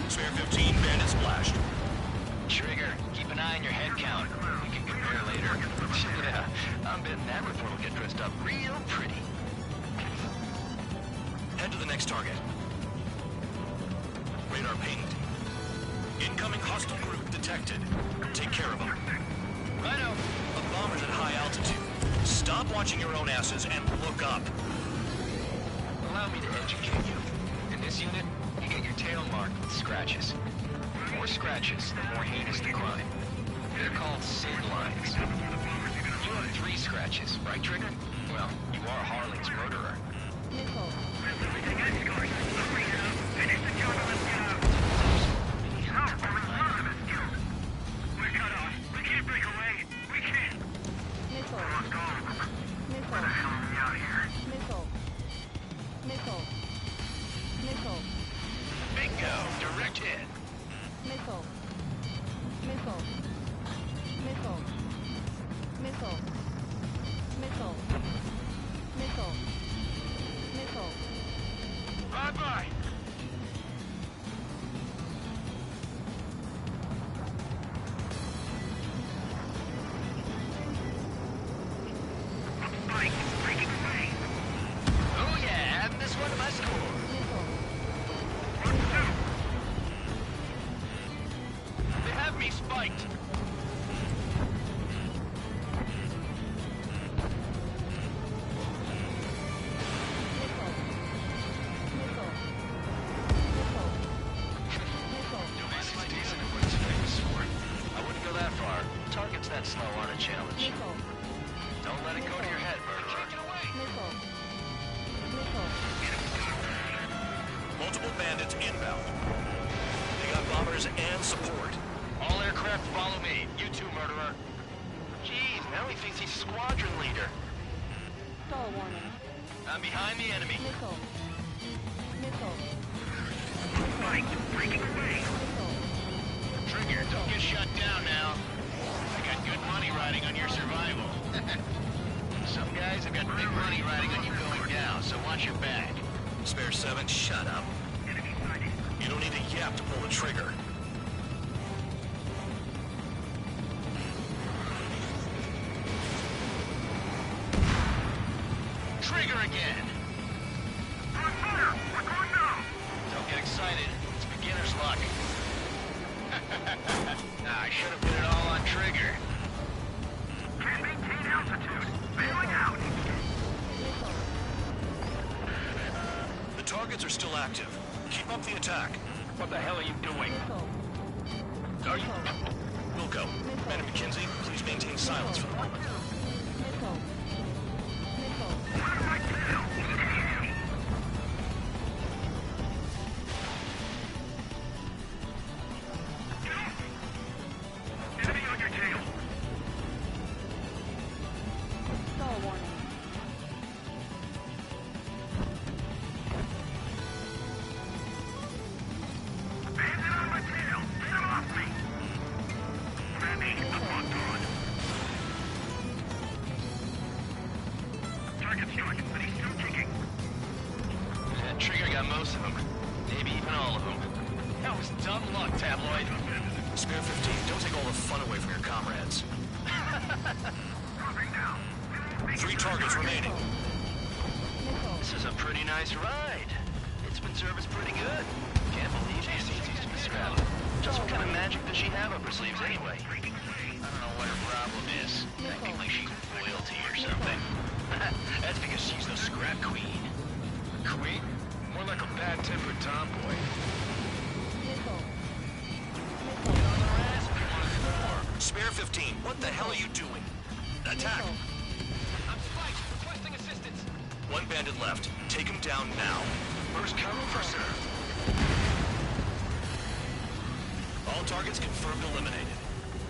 S8: Spare 15, bandit splashed.
S9: Trigger, keep an eye on your head count. We can compare later. Yeah, I'm betting that report will get dressed up real pretty.
S8: Head to the next target. Radar pinged. Incoming hostile group detected. Take care of them.
S9: Righto.
S8: A bomber's at high altitude. Stop watching your own asses and look up.
S9: Allow me to educate you. In this unit, you get your tail marked with scratches. The more scratches, the more heinous the crime. They're called SID lines. You have 3 scratches, right, Trigger? Well, you are Harling's murderer.
S5: Everything is going. Hurry now. Finish the job and let's get out. Stop, we're in front of us. We're cut off. We can't break away. We can't. Come on, go. Where the hell are we out here?
S9: Bingo! Direct hit. Bye-bye!
S5: Spike, breaking away.
S9: Oh yeah, adding this one to my score. They have me spiked. This is decent at what it's famous for. I wouldn't go that far. Targets that slow aren't a challenge. Don't let it go to your head, murderer.
S8: Multiple bandits inbound. They got bombers and support.
S9: All aircraft follow me. You too, murderer. Jeez, now he thinks he's squadron leader. I'm behind the enemy.
S5: Spike, breaking away.
S9: Trigger, don't get shut down now. I got good money riding on your survival. Some guys have got big money riding on you going down, so watch your back.
S8: Spare 7, shut up. You don't need a yap to pull the trigger.
S9: Trigger again!
S5: We're going now!
S9: Don't get excited. It's beginner's luck. I should have put it all on Trigger.
S5: Can't maintain altitude. Bailing out.
S8: The targets are still active. Keep up the attack.
S9: What the hell are you doing? Are you...
S8: Wilco. Ben and McKenzie, please maintain silence for the moment.
S10: Trigger got most of them. Maybe even all of them. That was dumb luck, Tabloid.
S8: Spare 15, don't take all the fun away from your comrades. 3 targets remaining.
S10: This is a pretty nice ride. It's been serviced pretty good. Can't believe she's easy to describe. Just what kind of magic does she have up her sleeves anyway? I don't know what her problem is. Acting like she's royalty or something. That's because she's the scrap queen.
S11: Queen? More like a bad-tempered tomboy.
S8: Spare 15, what the hell are you doing? Attack!
S10: I'm spiked, requesting assistance.
S8: 1 bandit left. Take him down now.
S11: First come, first served.
S8: All targets confirmed eliminated.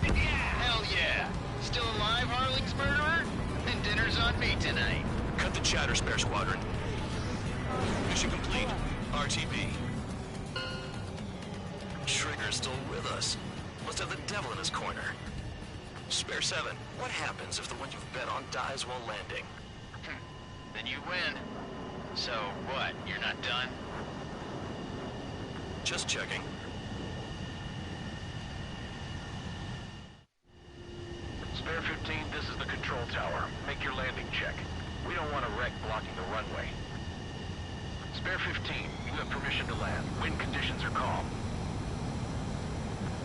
S10: Yeah, hell yeah. Still alive, Harling's murderer? Then dinner's on me tonight.
S8: Cut the chatter, Spare Squadron. Mission complete. RTB. Trigger's still with us. Must have the devil in his corner. Spare 7, what happens if the one you've bet on dies while landing?
S10: Then you win. So, what, you're not done?
S8: Just checking.
S11: Spare 15, this is the control tower. Make your landing check. We don't want a wreck blocking the runway. Spare 15, you have permission to land. Wind conditions are calm.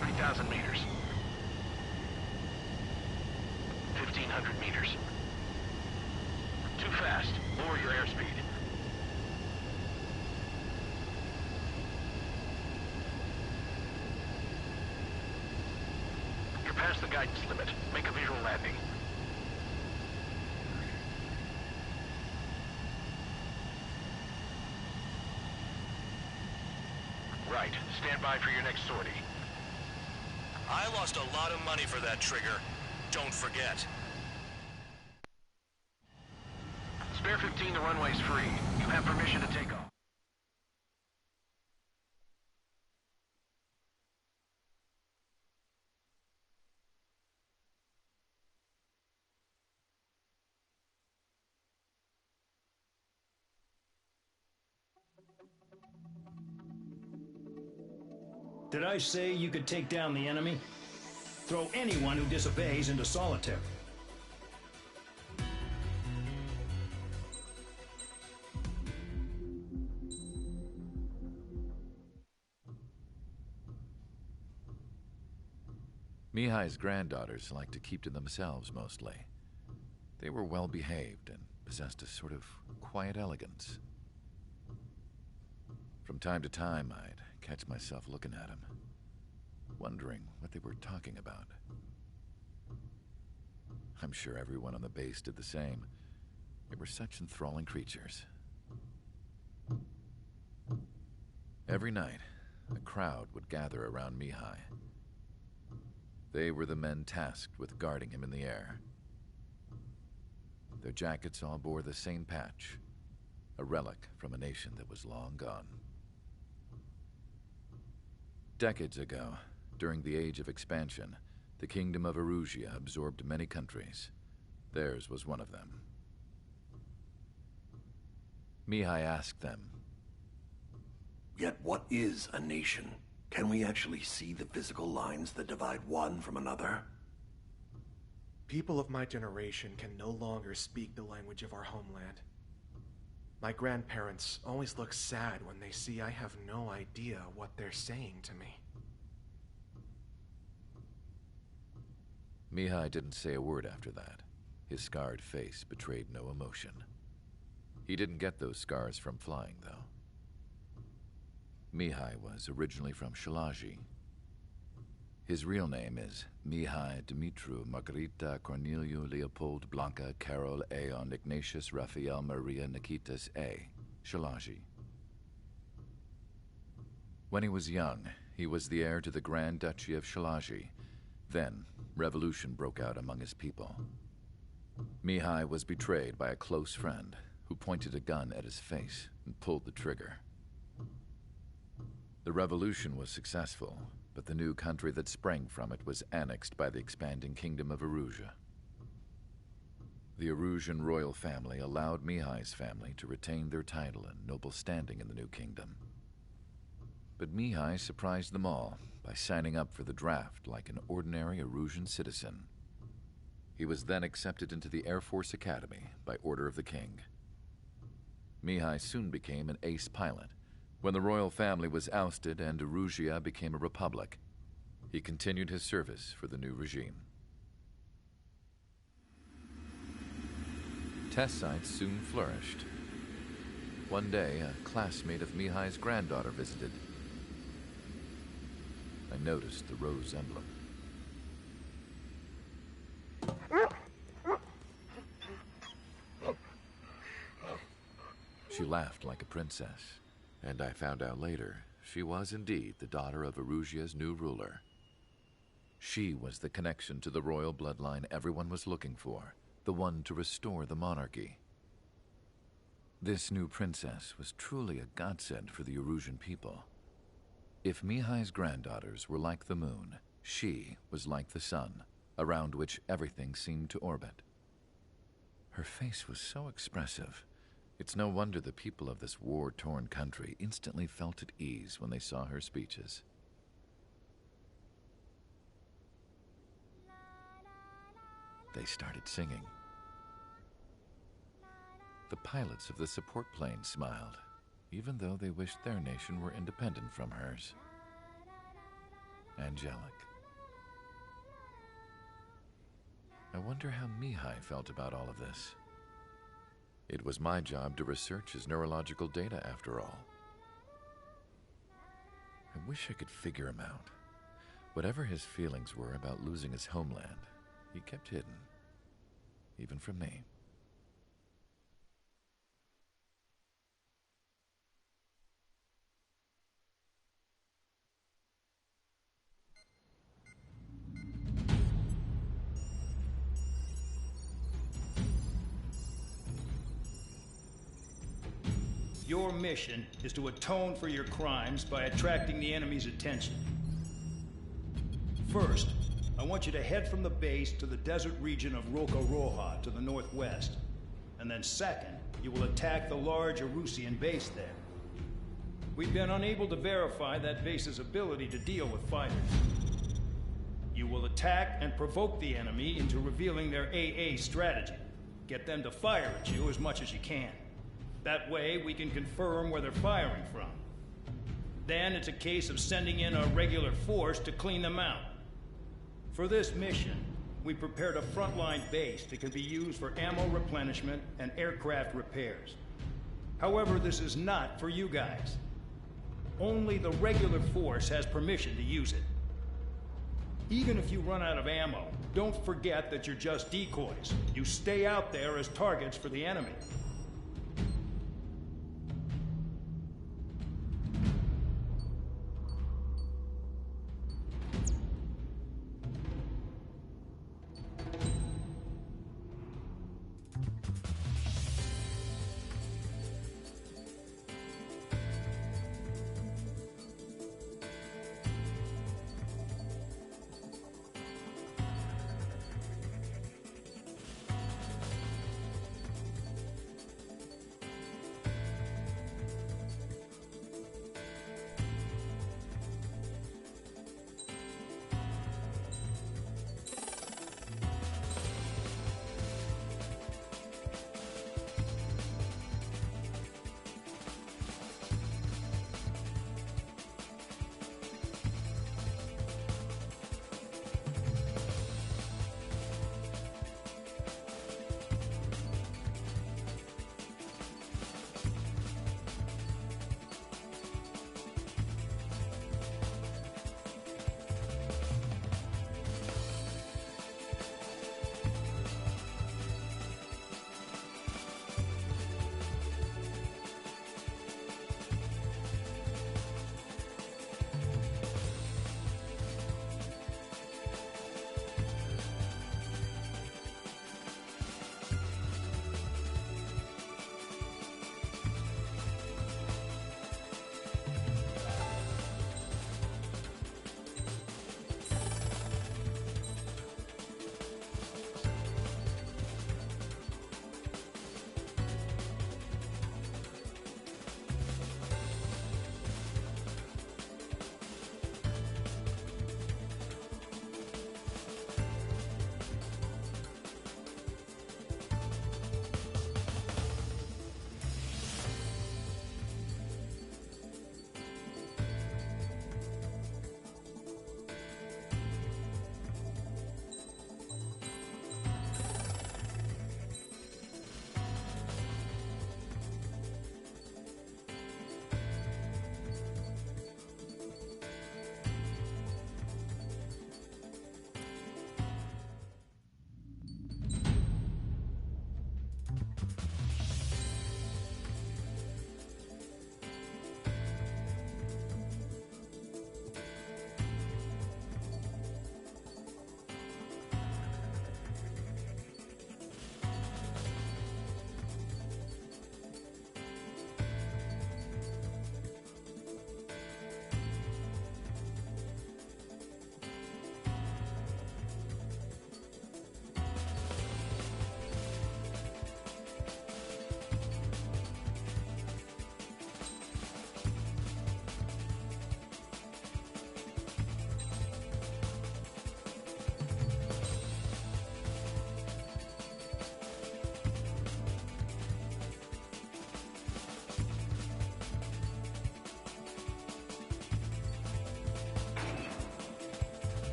S11: 3,000 meters. 1,500 meters. Too fast. Lower your airspeed. You're past the guidance limit. Make a visual landing. Right. Stand by for your next sortie.
S8: I lost a lot of money for that, Trigger. Don't forget.
S11: Spare 15, the runway's free. You have permission to take off.
S19: Did I say you could take down the enemy? Throw anyone who disobeys into solitary.
S18: Mihai's granddaughters liked to keep to themselves mostly. They were well behaved and possessed a sort of quiet elegance. From time to time, I'd catch myself looking at them, wondering what they were talking about. I'm sure everyone on the base did the same. They were such enthralling creatures. Every night, a crowd would gather around Mihai. They were the men tasked with guarding him in the air. Their jackets all bore the same patch, a relic from a nation that was long gone. Decades ago, during the Age of Expansion, the Kingdom of Erusia absorbed many countries. Theirs was one of them. Mihai asked them,
S21: "Yet what is a nation? Can we actually see the physical lines that divide one from another?"
S22: People of my generation can no longer speak the language of our homeland. My grandparents always look sad when they see I have no idea what they're saying to me.
S18: Mihai didn't say a word after that. His scarred face betrayed no emotion. He didn't get those scars from flying, though. Mihai was originally from Shalaji. His real name is Mihai Dumitru Margarita Corneliu Leopold Blanca Carol Aeon Ignatius Raphael Maria Nikitas A. Szilagyi. When he was young, he was the heir to the Grand Duchy of Szilagyi. Then, revolution broke out among his people. Mihai was betrayed by a close friend who pointed a gun at his face and pulled the trigger. The revolution was successful, but the new country that sprang from it was annexed by the expanding kingdom of Erusea. The Erusian royal family allowed Mihai's family to retain their title and noble standing in the new kingdom. But Mihai surprised them all by signing up for the draft like an ordinary Erusian citizen. He was then accepted into the Air Force Academy by order of the king. Mihai soon became an ace pilot. When the royal family was ousted and Erusea became a republic, he continued his service for the new regime. Test sites soon flourished. One day, a classmate of Mihai's granddaughter visited. I noticed the rose emblem. She laughed like a princess, and I found out later she was indeed the daughter of Erusea's new ruler. She was the connection to the royal bloodline everyone was looking for, the one to restore the monarchy. This new princess was truly a godsend for the Erusian people. If Mihai's granddaughters were like the moon, she was like the sun, around which everything seemed to orbit. Her face was so expressive. It's no wonder the people of this war-torn country instantly felt at ease when they saw her speeches. They started singing. The pilots of the support plane smiled, even though they wished their nation were independent from hers. Angelic. I wonder how Mihai felt about all of this. It was my job to research his neurological data, after all. I wish I could figure him out. Whatever his feelings were about losing his homeland, he kept hidden, even from me.
S19: Your mission is to atone for your crimes by attracting the enemy's attention. First, I want you to head from the base to the desert region of Rocaroja to the northwest. And then second, you will attack the large Erusian base there. We've been unable to verify that base's ability to deal with fighters. You will attack and provoke the enemy into revealing their AA strategy. Get them to fire at you as much as you can. That way, we can confirm where they're firing from. Then it's a case of sending in a regular force to clean them out. For this mission, we prepared a frontline base that can be used for ammo replenishment and aircraft repairs. However, this is not for you guys. Only the regular force has permission to use it. Even if you run out of ammo, don't forget that you're just decoys. You stay out there as targets for the enemy.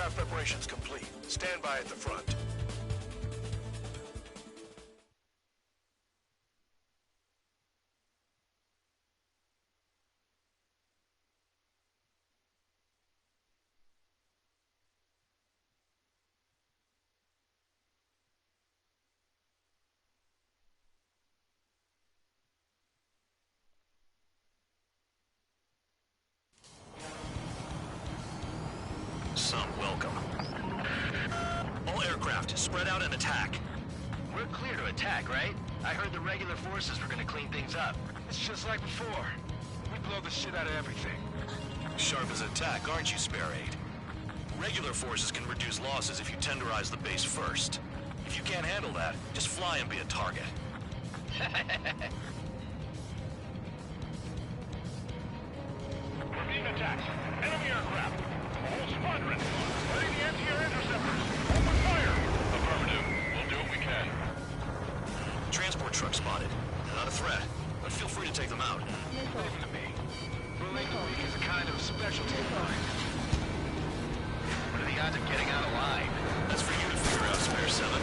S11: Aircraft preparations complete. Stand by at the front.
S10: Some welcome. All aircraft, spread out and attack.
S9: We're clear to attack, right? I heard the regular forces were gonna clean things up.
S5: It's just like before. We blow the shit out of everything.
S10: Sharp as attack, aren't you, Spare Aid? Regular forces can reduce losses if you tenderize the base first. If you can't handle that, just fly and be a target.
S5: We're being attacked. Enemy aircraft. Whole squadron. Ready the anti-air interceptors. Open fire.
S10: Affirmative. We'll do what we can. Transport truck spotted. Not a threat, but feel free to take them out.
S5: Leave them to me. Bullying the weak is a kind of specialty of mine.
S9: What are the odds of getting out alive?
S10: That's for you to figure out, Spare 7.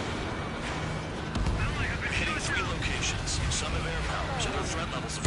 S10: Hitting 3 locations. Some have air power, so their threat levels are